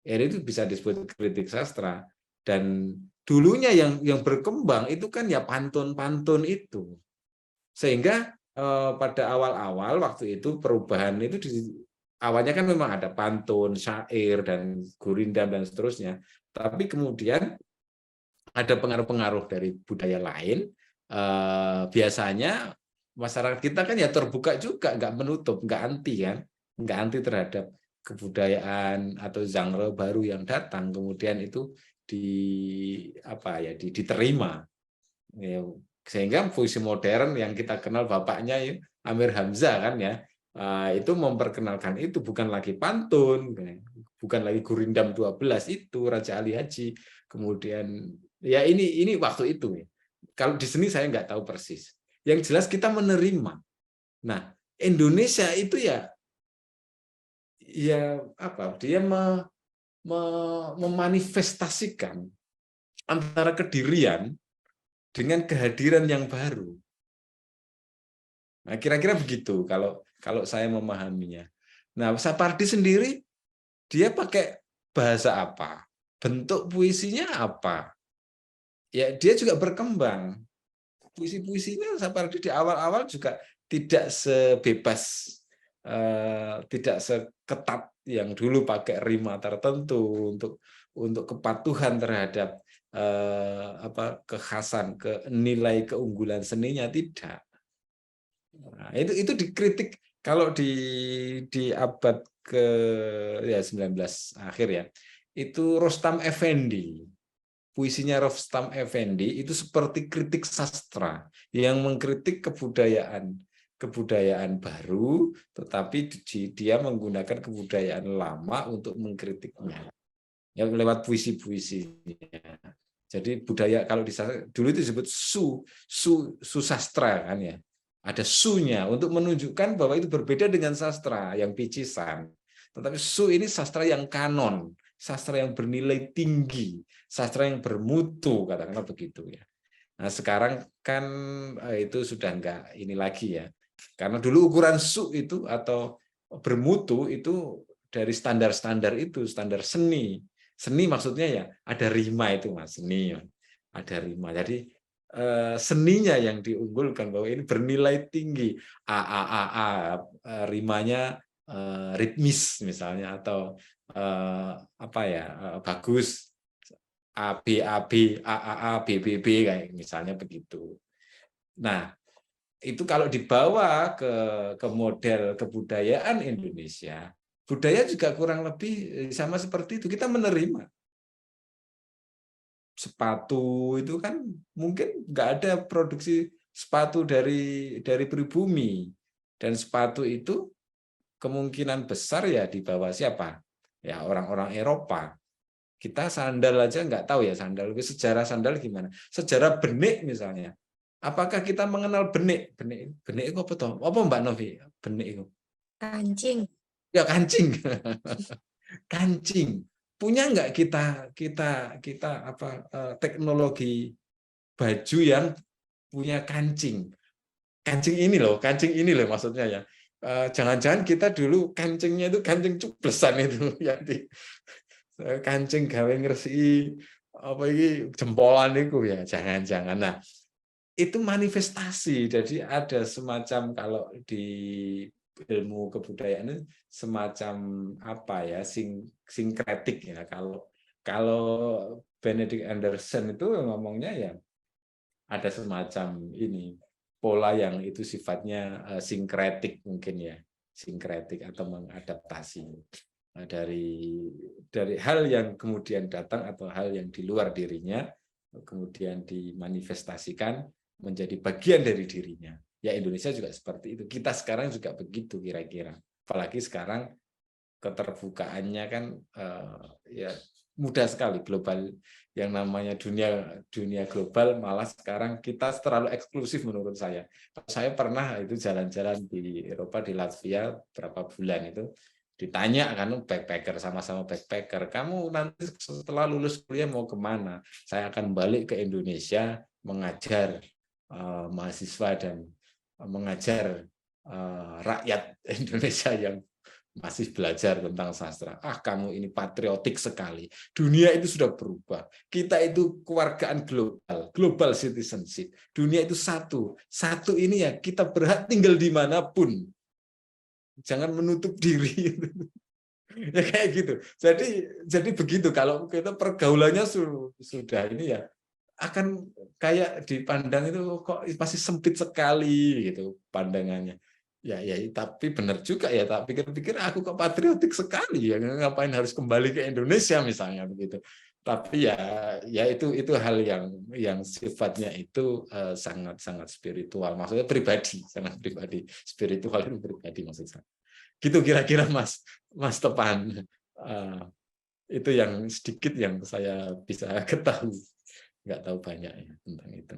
Ya, itu bisa disebut kritik sastra. Dan dulunya yang berkembang itu kan ya pantun-pantun itu, sehingga pada awal-awal waktu itu perubahan itu awalnya kan memang ada pantun, syair, dan gurindam dan seterusnya. Tapi kemudian ada pengaruh-pengaruh dari budaya lain. Biasanya masyarakat kita kan ya terbuka juga, nggak menutup, nggak anti kan, nggak anti terhadap kebudayaan atau genre baru yang datang. Kemudian itu diterima. Sehingga puisi modern yang kita kenal bapaknya Amir Hamzah kan ya, itu memperkenalkan itu bukan lagi pantun, bukan lagi gurindam 12 itu Raja Ali Haji. Kemudian ya ini waktu itu. Kalau di seni saya nggak tahu persis. Yang jelas kita menerima. Nah, Indonesia itu dia memanifestasikan antara kedirian dengan kehadiran yang baru. Nah, kira-kira begitu kalau saya memahaminya. Nah, Sapardi sendiri dia pakai bahasa apa? Bentuk puisinya apa? Ya, dia juga berkembang. Puisi-puisinya Sapardi di awal-awal juga tidak sebebas, tidak ketat yang dulu pakai rima tertentu untuk kepatuhan terhadap kekhasan, nilai keunggulan seninya, tidak. Nah, itu dikritik kalau di abad ke 19 akhir ya. Itu Rostam Effendi. Puisinya Rostam Effendi itu seperti kritik sastra yang mengkritik kebudayaan baru, tetapi dia menggunakan kebudayaan lama untuk mengkritiknya, yang lewat puisi-puisinya. Jadi budaya kalau dulu itu disebut su sastra kan ya, ada sunya untuk menunjukkan bahwa itu berbeda dengan sastra yang picisan. Tetapi su ini sastra yang kanon, sastra yang bernilai tinggi, sastra yang bermutu, katakanlah begitu ya. Nah sekarang kan itu sudah enggak ini lagi ya, karena dulu ukuran su itu atau bermutu itu dari standar-standar itu, standar seni. Seni maksudnya ya ada rima itu Mas, seni ada rima. Jadi seninya yang diunggulkan bahwa ini bernilai tinggi, rimanya ritmis misalnya, atau bagus, A B B B kayak misalnya begitu. Nah, itu kalau dibawa ke model kebudayaan Indonesia, budaya juga kurang lebih sama seperti itu. Kita menerima sepatu itu kan mungkin nggak ada produksi sepatu dari pribumi, dan sepatu itu kemungkinan besar ya dibawa siapa? Ya orang-orang Eropa. Kita sandal aja nggak tahu ya sandal. Sejarah sandal gimana? Sejarah benik misalnya. Apakah kita mengenal benik? Benik itu apa toh? Apa Mbak Novi? Benik itu? Kancing. Ya kancing. Kancing. Punya nggak kita teknologi baju yang punya kancing? Kancing ini loh maksudnya ya. Jangan-jangan kita dulu kancingnya itu kancing cuplesan itu yang kancing gawe ngresiki apa ini jempolan itu ya, jangan-jangan. Nah, itu manifestasi. Jadi ada semacam, kalau di ilmu kebudayaan itu semacam apa ya, sinkretik ya. Kalau Benedict Anderson itu ngomongnya ya ada semacam ini pola yang itu sifatnya sinkretik mungkin ya, sinkretik atau mengadaptasi dari hal yang kemudian datang atau hal yang di luar dirinya kemudian dimanifestasikan menjadi bagian dari dirinya. Ya Indonesia juga seperti itu. Kita sekarang juga begitu kira-kira. Apalagi sekarang keterbukaannya kan ya mudah sekali, global, yang namanya dunia global, malah sekarang kita terlalu eksklusif menurut saya. Saya pernah itu jalan-jalan di Eropa, di Latvia berapa bulan itu, ditanya kan backpacker, sama-sama backpacker, kamu nanti setelah lulus kuliah mau kemana? Saya akan balik ke Indonesia mengajar mahasiswa dan mengajar rakyat Indonesia yang masih belajar tentang sastra. Kamu ini patriotik sekali. Dunia itu sudah berubah. Kita itu kewargaan global citizenship. Dunia itu satu. Satu ini ya kita berhak tinggal dimanapun. Jangan menutup diri. Ya kayak gitu. Jadi begitu, kalau kita pergaulannya sudah ini ya akan kayak dipandang itu kok masih sempit sekali gitu pandangannya. Ya tapi benar juga ya, tak pikir-pikir aku kok patriotik sekali ya, ngapain harus kembali ke Indonesia misalnya begitu. Tapi ya itu hal yang sifatnya itu sangat spiritual, maksudnya pribadi, sangat pribadi, spiritual itu pribadi maksud saya. Gitu kira-kira Mas Topan. Itu yang sedikit yang saya bisa ketahui, nggak tahu banyak ya tentang itu.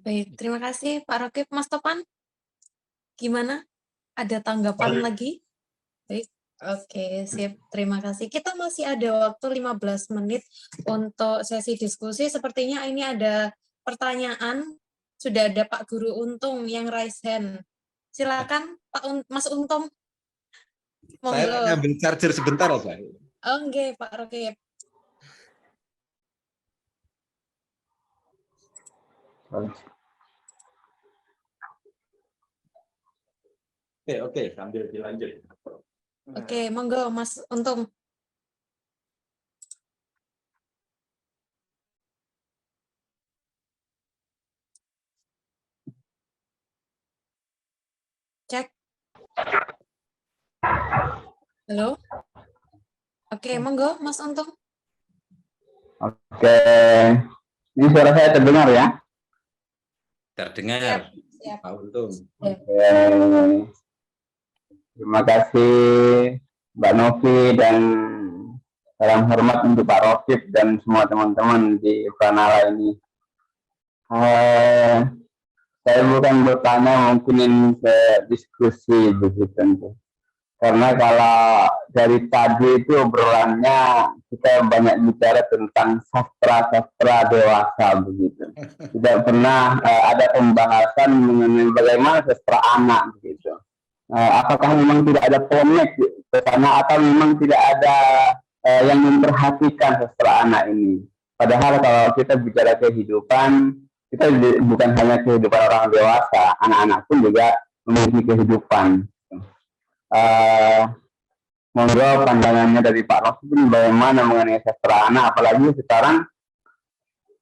Baik, terima kasih Pak Rokib. Mas Topan, gimana? Ada tanggapan lagi? Baik, oke, sip. Terima kasih. Kita masih ada waktu 15 menit untuk sesi diskusi. Sepertinya ini ada pertanyaan. Sudah ada Pak Guru Untung yang raise hand. Silakan Mas Untung. Saya ngambil charger sebentar aja. Oke, Pak Rokib. Oke, sambil dilanjut. Oke, monggo Mas Untung. Cek. Halo. Oke, monggo Mas Untung. Oke, ini suara saya terdengar ya? Terdengar, Siap. Pak Untung. Oke, terima kasih Mbak Novi dan salam hormat untuk Pak Rokib dan semua teman-teman di Pranala ini. Saya bukan bertanya, mungkin ini diskusi begitu. Karena kalau dari tadi itu obrolannya kita banyak bicara tentang sastra dewasa begitu. Tidak pernah ada pembahasan mengenai bagaimana sastra anak begitu. Apakah memang tidak ada polemik ke sana atau memang tidak ada yang memperhatikan sastra anak ini? Padahal kalau kita bicara kehidupan, kita bukan hanya kehidupan orang dewasa, anak-anak pun juga memiliki kehidupan. Monggo pandangannya dari Pak Rokib bagaimana mengenai sastra anak, apalagi sekarang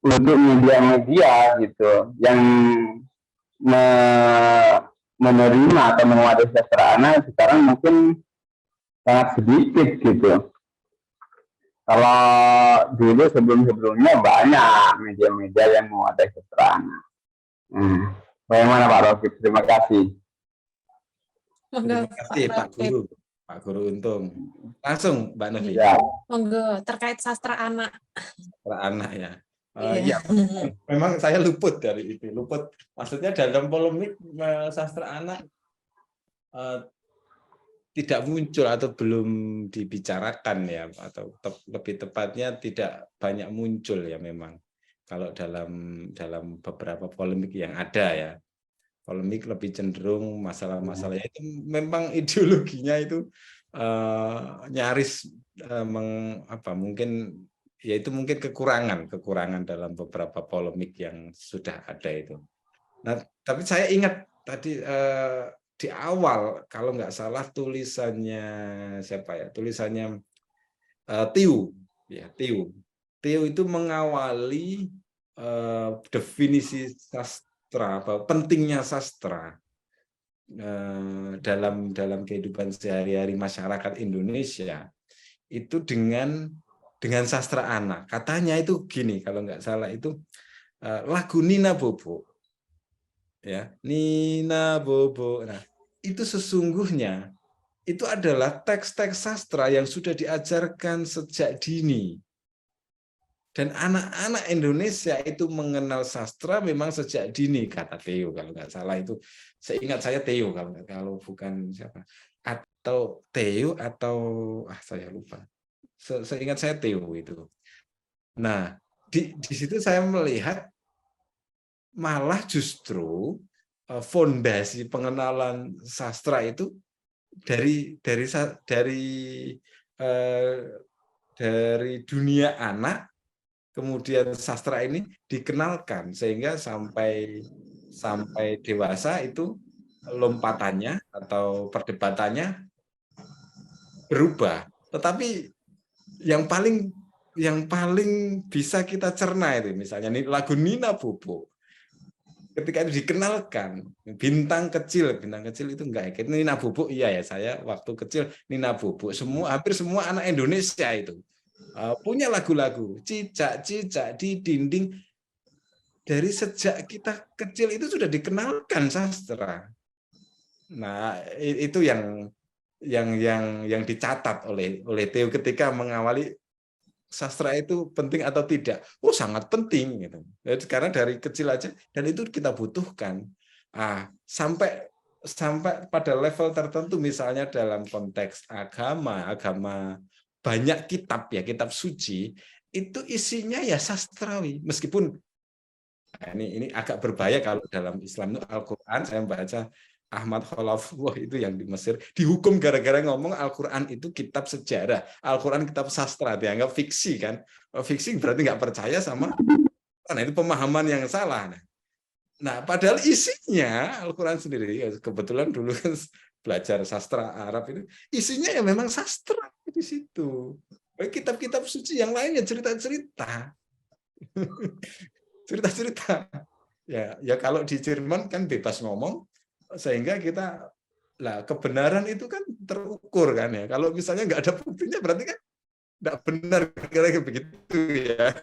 untuk media-media gitu yang menerima atau menguasai sastra anak sekarang mungkin sangat sedikit gitu. Kalau dulu sebelum-sebelumnya banyak media-media yang menguasai sastra anak. Bagaimana Pak Rokib? Terima kasih. Terima kasih Pak Guru Untung. Langsung Mbak Novi. Ya. Monggo, terkait sastra anak. Sastra anak ya. Iya. Ya, memang saya luput dari itu. Luput, maksudnya dalam polemik sastra anak tidak muncul atau belum dibicarakan ya, atau lebih tepatnya tidak banyak muncul ya memang. Kalau dalam beberapa polemik yang ada ya. Polemik lebih cenderung masalah-masalahnya itu memang ideologinya itu nyaris mungkin ya itu mungkin kekurangan dalam beberapa polemik yang sudah ada itu. Nah, tapi saya ingat tadi di awal kalau nggak salah tulisannya siapa ya? Tulisannya Tiu ya, Tiu itu mengawali definisi bahwa pentingnya sastra dalam kehidupan sehari-hari masyarakat Indonesia itu dengan sastra anak. Katanya itu gini, kalau nggak salah itu lagu Nina Bobo, ya Nina Bobo. Nah itu sesungguhnya itu adalah teks-teks sastra yang sudah diajarkan sejak dini. Dan anak-anak Indonesia itu mengenal sastra memang sejak dini, kata Theo kalau nggak salah itu. Seingat saya Theo kalau bukan siapa. Atau Theo atau saya lupa. Seingat saya Theo itu. Nah, di situ saya melihat malah justru fondasi pengenalan sastra itu dari dunia anak. Kemudian sastra ini dikenalkan sehingga sampai dewasa itu lompatannya atau perdebatannya berubah. Tetapi yang paling bisa kita cerna itu misalnya lagu Nina Bobo. Ketika itu dikenalkan, bintang kecil itu enggak. Nina Bobo iya ya, saya waktu kecil Nina Bobo. Hampir semua anak Indonesia itu punya lagu-lagu cicak-cicak di dinding. Dari sejak kita kecil itu sudah dikenalkan sastra. Nah, itu yang dicatat oleh Theo ketika mengawali sastra itu penting atau tidak. Oh, sangat penting gitu. Karena dari kecil aja dan itu kita butuhkan. Sampai pada level tertentu misalnya dalam konteks agama banyak kitab suci itu isinya ya sastrawi, meskipun ini agak berbahaya kalau dalam Islam itu Al-Qur'an. Saya membaca Ahmad Khalafullah itu yang di Mesir dihukum gara-gara ngomong Al-Qur'an itu kitab sejarah, Al-Qur'an kitab sastra, dianggap fiksi kan. Fiksi berarti nggak percaya sama, nah itu pemahaman yang salah. Nah, padahal isinya Al-Qur'an sendiri, kebetulan dulu kan belajar sastra Arab itu isinya ya memang sastra di situ. Kitab-kitab suci yang lainnya cerita-cerita. Cerita-cerita. Ya kalau di Jerman kan bebas ngomong, sehingga kita lah kebenaran itu kan terukur kan ya. Kalau misalnya nggak ada buktinya berarti kan nggak benar, kira-kira begitu ya.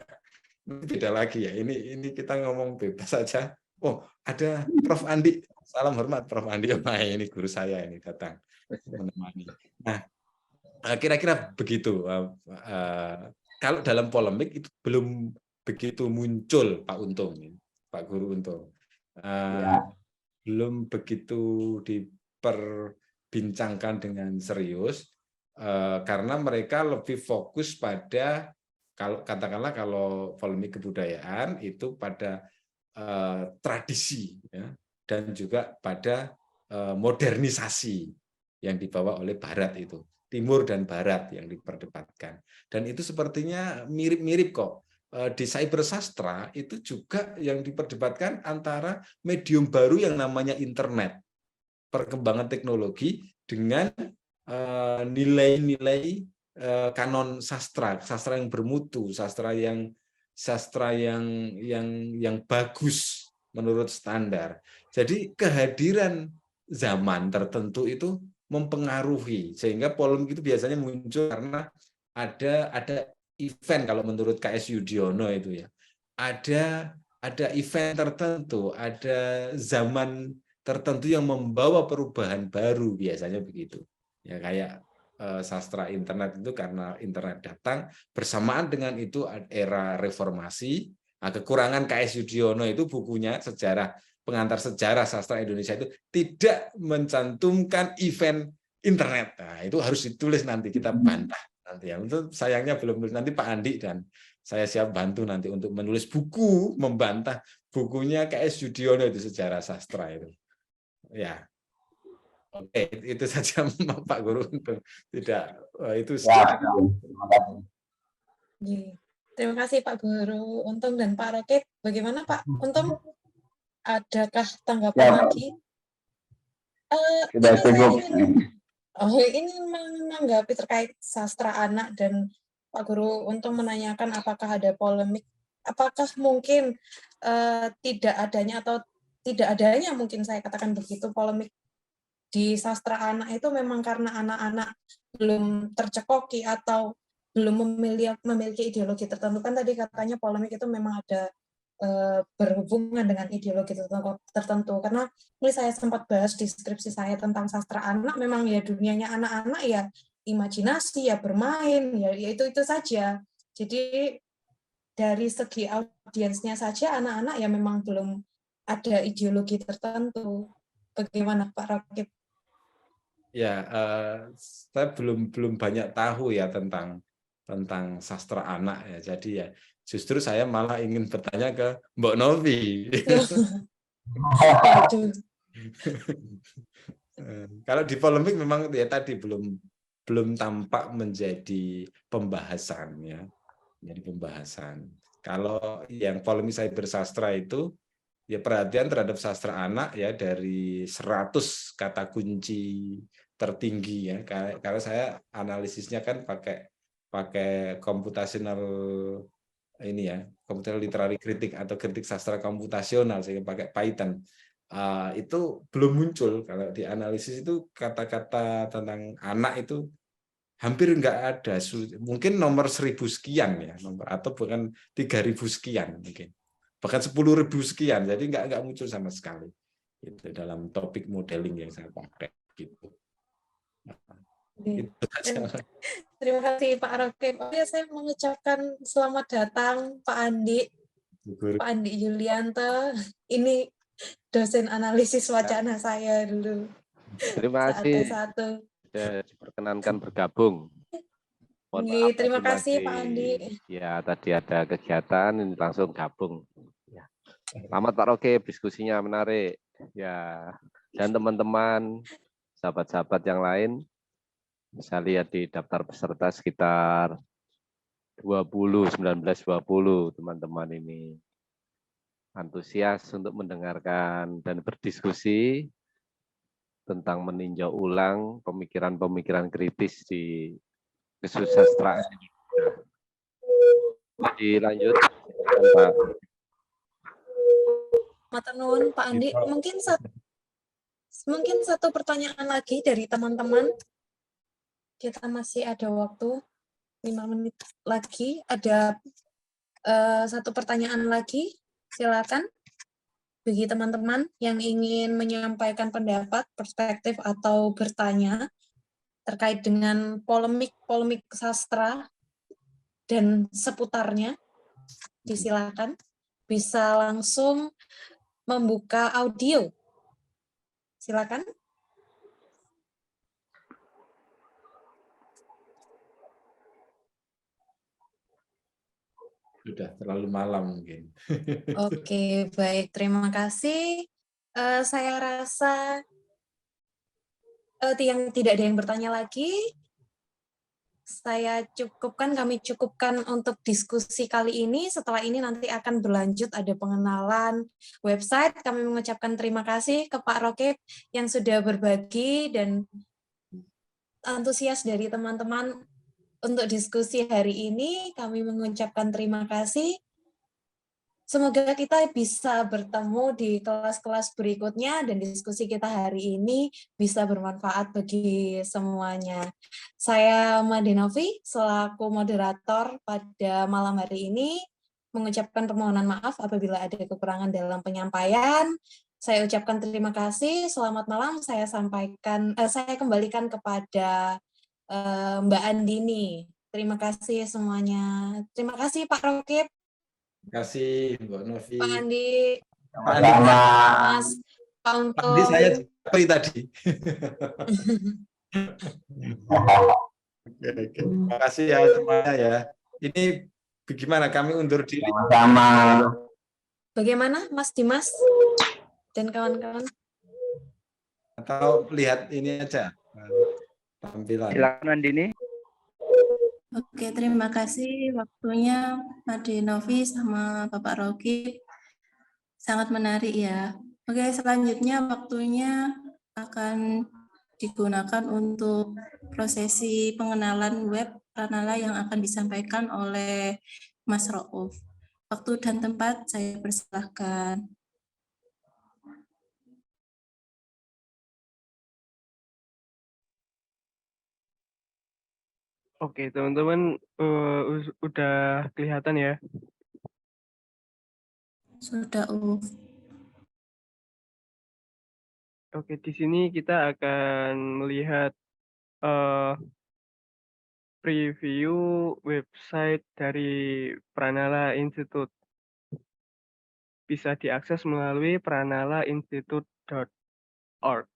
Beda lagi ya. Ini kita ngomong bebas saja. Oh, ada Prof. Andi. Salam hormat Prof. Andi. Nah, ini guru saya ini datang menemani. Nah, kira-kira begitu. Kalau dalam polemik itu belum begitu muncul Pak Untung, Pak Guru Untung. Belum begitu diperbincangkan dengan serius, karena mereka lebih fokus pada, katakanlah kalau polemik kebudayaan itu pada tradisi ya, dan juga pada modernisasi yang dibawa oleh Barat itu. Timur dan Barat yang diperdebatkan. Dan itu sepertinya mirip-mirip kok. Di cybersastra itu juga yang diperdebatkan antara medium baru yang namanya internet. Perkembangan teknologi dengan nilai-nilai kanon sastra yang bermutu, sastra yang bagus menurut standar. Jadi kehadiran zaman tertentu itu mempengaruhi, sehingga polemik itu biasanya muncul karena ada event, kalau menurut KS Yudhoyono itu ya, ada event tertentu, ada zaman tertentu yang membawa perubahan baru, biasanya begitu ya. Kayak sastra internet itu karena internet datang bersamaan dengan itu era reformasi. Nah, kekurangan KS Yudhoyono itu bukunya pengantar sejarah sastra Indonesia itu tidak mencantumkan event internet. Nah, itu harus ditulis, nanti kita bantah nanti ya. Untuk sayangnya belum tulis, nanti Pak Andi dan saya siap bantu nanti untuk menulis buku membantah bukunya KS Yudhoyono itu sejarah sastra itu. Ya. Oke, itu saja Pak Guru. Tidak itu sedikit. Terima kasih Pak Guru Untung dan Pak Rokit. Bagaimana Pak Untung? Adakah tanggapan lagi? Ini menanggapi terkait sastra anak, dan Pak Guru Untung menanyakan apakah ada polemik, apakah mungkin tidak adanya mungkin saya katakan begitu polemik di sastra anak itu memang karena anak-anak belum tercekoki atau belum memiliki ideologi tertentu. Kan tadi katanya polemik itu memang ada berhubungan dengan ideologi tertentu, karena ini saya sempat bahas di skripsi saya tentang sastra anak, memang ya dunianya anak-anak ya imajinasi, ya bermain, ya itu saja. Jadi dari segi audiensnya saja anak-anak ya memang belum ada ideologi tertentu. Bagaimana Pak Rokit? Ya, saya belum banyak tahu ya tentang sastra anak ya. Jadi ya justru saya malah ingin bertanya ke Mbak Novi. Kalau di polemik memang ya tadi belum tampak menjadi pembahasan ya. Jadi pembahasan. Kalau yang polemik cybersastra itu ya perhatian terhadap sastra anak ya dari 100 kata kunci tertinggi ya. Karena saya analisisnya kan pakai computational ini ya, computational literary kritik atau kritik sastra komputasional, sehingga pakai Python. Itu belum muncul. Kalau di analisis itu kata-kata tentang anak itu hampir nggak ada, mungkin nomor 1000 sekian ya, atau bahkan 3000 sekian mungkin, bahkan 10.000 sekian. Jadi nggak muncul sama sekali itu dalam topik modeling yang saya pakai gitu. Terima kasih Pak Rokit. Saya mengucapkan selamat datang Pak Andi, Pak Andi Yulianto. Ini dosen analisis wacana saya dulu. Terima kasih. Sudah diperkenankan bergabung. Terima kasih Pak Andi. Ya, tadi ada kegiatan, ini langsung gabung. Ya. Selamat Pak Rokit, diskusinya menarik. Ya, dan teman-teman, sahabat-sahabat yang lain, saya lihat di daftar peserta sekitar 19-20 teman-teman ini antusias untuk mendengarkan dan berdiskusi. tentang meninjau ulang pemikiran-pemikiran kritis di kesusastraan. Dilanjut, Pak. Matur Pak Andi, mungkin satu pertanyaan lagi dari teman-teman. Kita masih ada waktu 5 menit lagi. Ada satu pertanyaan lagi. Silakan bagi teman-teman yang ingin menyampaikan pendapat, perspektif atau bertanya terkait dengan polemik sastra dan seputarnya. Disilakan bisa langsung membuka audio. Silakan. Sudah terlalu malam mungkin. Oke, baik. Terima kasih. Saya rasa tidak ada yang bertanya lagi. Kami cukupkan untuk diskusi kali ini. Setelah ini nanti akan berlanjut ada pengenalan website. Kami mengucapkan terima kasih ke Pak Rokib yang sudah berbagi dan antusias dari teman-teman untuk diskusi hari ini. Kami mengucapkan terima kasih. Semoga kita bisa bertemu di kelas-kelas berikutnya dan diskusi kita hari ini bisa bermanfaat bagi semuanya. Saya Madinovi, selaku moderator pada malam hari ini, mengucapkan permohonan maaf apabila ada kekurangan dalam penyampaian. Saya ucapkan terima kasih, selamat malam. Saya kembalikan kepada Mbak Andini. Terima kasih semuanya. Terima kasih Pak Rokib. Terima kasih Mbak Novi. Pak Andi, Pak Andi, Mas Pak Pak Andi saya jepri tadi. Oke. Terima kasih ya semuanya ya. Ini bagaimana kami undur diri? Sama-sama. Bagaimana Mas Dimas dan kawan-kawan? Atau lihat ini aja tampilan. Silakan Andini. Oke, terima kasih waktunya Made Novi sama Bapak Rogi. Sangat menarik ya. Oke, selanjutnya waktunya akan digunakan untuk prosesi pengenalan web Pranala yang akan disampaikan oleh Mas Rauf. Waktu dan tempat saya persilahkan. Oke, teman-teman udah kelihatan ya? Sudah, Oke, di sini kita akan melihat preview website dari Pranala Institute. Bisa diakses melalui pranalainstitute.org.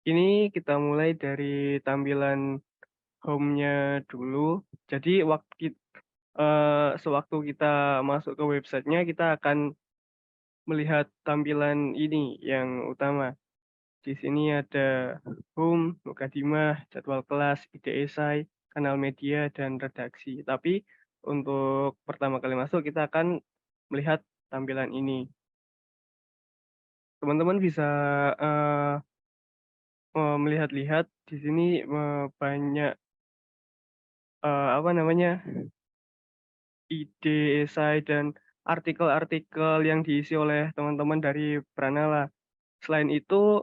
Ini kita mulai dari tampilan home-nya dulu. Jadi sewaktu kita masuk ke websitenya, kita akan melihat tampilan ini yang utama. Di sini ada home, mukadimah, jadwal kelas, ide esai, kanal media, dan redaksi. Tapi untuk pertama kali masuk, kita akan melihat tampilan ini. Teman-teman bisa melihat-lihat di sini banyak ide, esai, dan artikel-artikel yang diisi oleh teman-teman dari Pranala. Selain itu,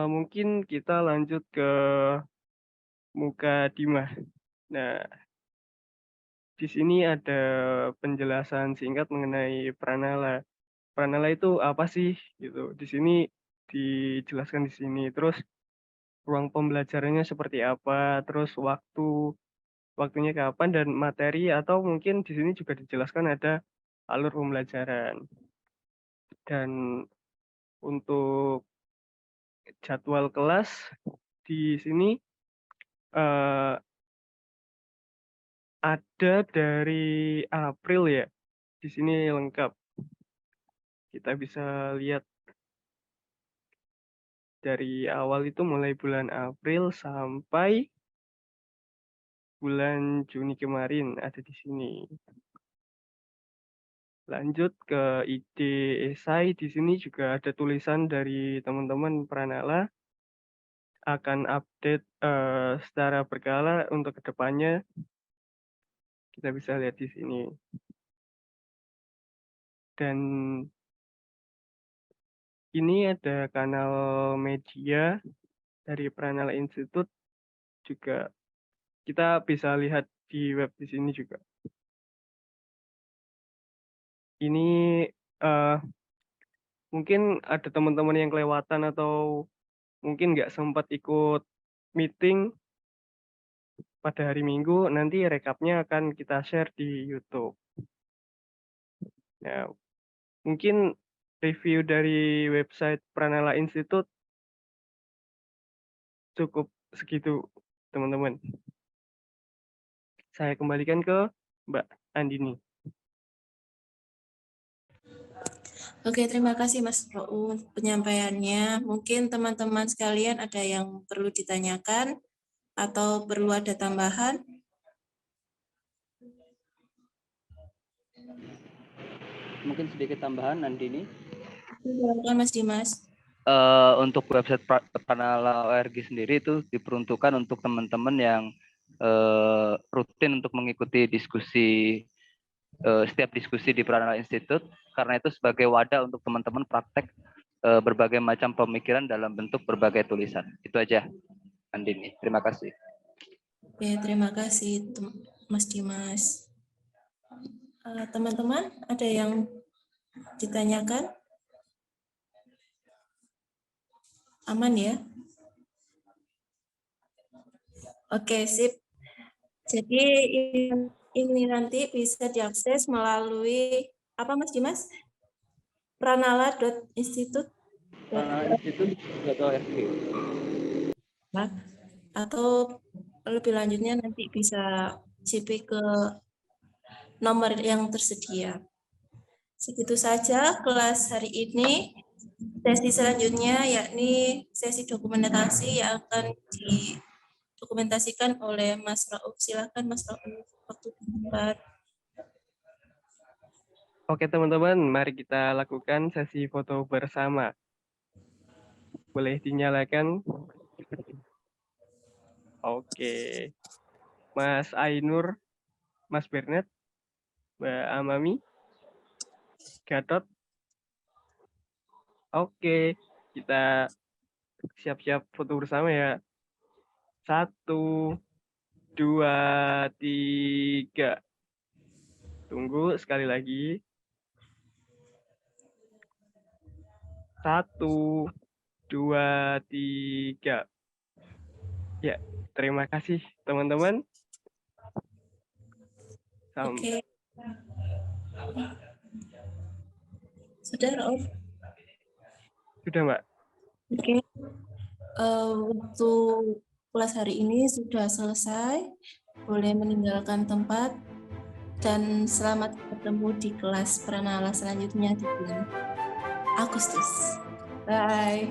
mungkin kita lanjut ke mukadimah. Nah, di sini ada penjelasan singkat mengenai Pranala. Pranala itu apa sih? Gitu. Di sini dijelaskan di sini. Terus ruang pembelajarannya seperti apa? Terus waktunya kapan dan materi, atau mungkin di sini juga dijelaskan ada alur pembelajaran. Dan untuk jadwal kelas di sini ada dari April ya. Di sini lengkap. Kita bisa lihat dari awal itu mulai bulan April sampai bulan Juni kemarin ada di sini. Lanjut ke ide esai, di sini juga ada tulisan dari teman-teman Pranala, akan update secara berkala untuk kedepannya. Kita bisa lihat di sini. Dan ini ada kanal media dari Pranala Institute juga. Kita bisa lihat di web di sini juga. Ini mungkin ada teman-teman yang kelewatan atau mungkin nggak sempat ikut meeting pada hari Minggu, nanti rekapnya akan kita share di YouTube. Nah, mungkin review dari website Pranala Institute cukup segitu, teman-teman. Saya kembalikan ke Mbak Andini. Oke, terima kasih Mas Rauf penyampaiannya. Mungkin teman-teman sekalian ada yang perlu ditanyakan atau perlu ada tambahan? Mungkin sedikit tambahan, Andini. Silakan Mas Dimas. Untuk website Pranala.org sendiri itu diperuntukkan untuk teman-teman yang rutin untuk mengikuti diskusi setiap diskusi di Pranala Institute, karena itu sebagai wadah untuk teman-teman praktek berbagai macam pemikiran dalam bentuk berbagai tulisan. Itu aja, Andini. Terima kasih. Oke, terima kasih Mas Dimas. Teman-teman, ada yang ditanyakan? Aman ya? Oke, sip. Jadi ini nanti bisa diakses melalui apa Mas Dimas? Pranala.institute atau lebih lanjutnya nanti bisa CP ke nomor yang tersedia. Segitu saja kelas hari ini. Sesi selanjutnya yakni sesi dokumentasi yang akan didokumentasikan oleh Mas Rauf. Silakan Mas Rauf, waktu tempat. Oke teman-teman, mari kita lakukan sesi foto bersama. Boleh dinyalakan? Oke. Mas Ainur, Mas Bernet, Mbak Amami, Gatot. Oke, kita siap-siap foto bersama ya. 1, 2, 3. Tunggu sekali lagi. 1, 2, 3. Ya, terima kasih teman-teman. Oke. Sudah, Rauf? Sudah, Mbak. Oke. Waktu kelas hari ini sudah selesai. Boleh meninggalkan tempat. Dan selamat bertemu di kelas Pranala selanjutnya di bulan Agustus. Bye.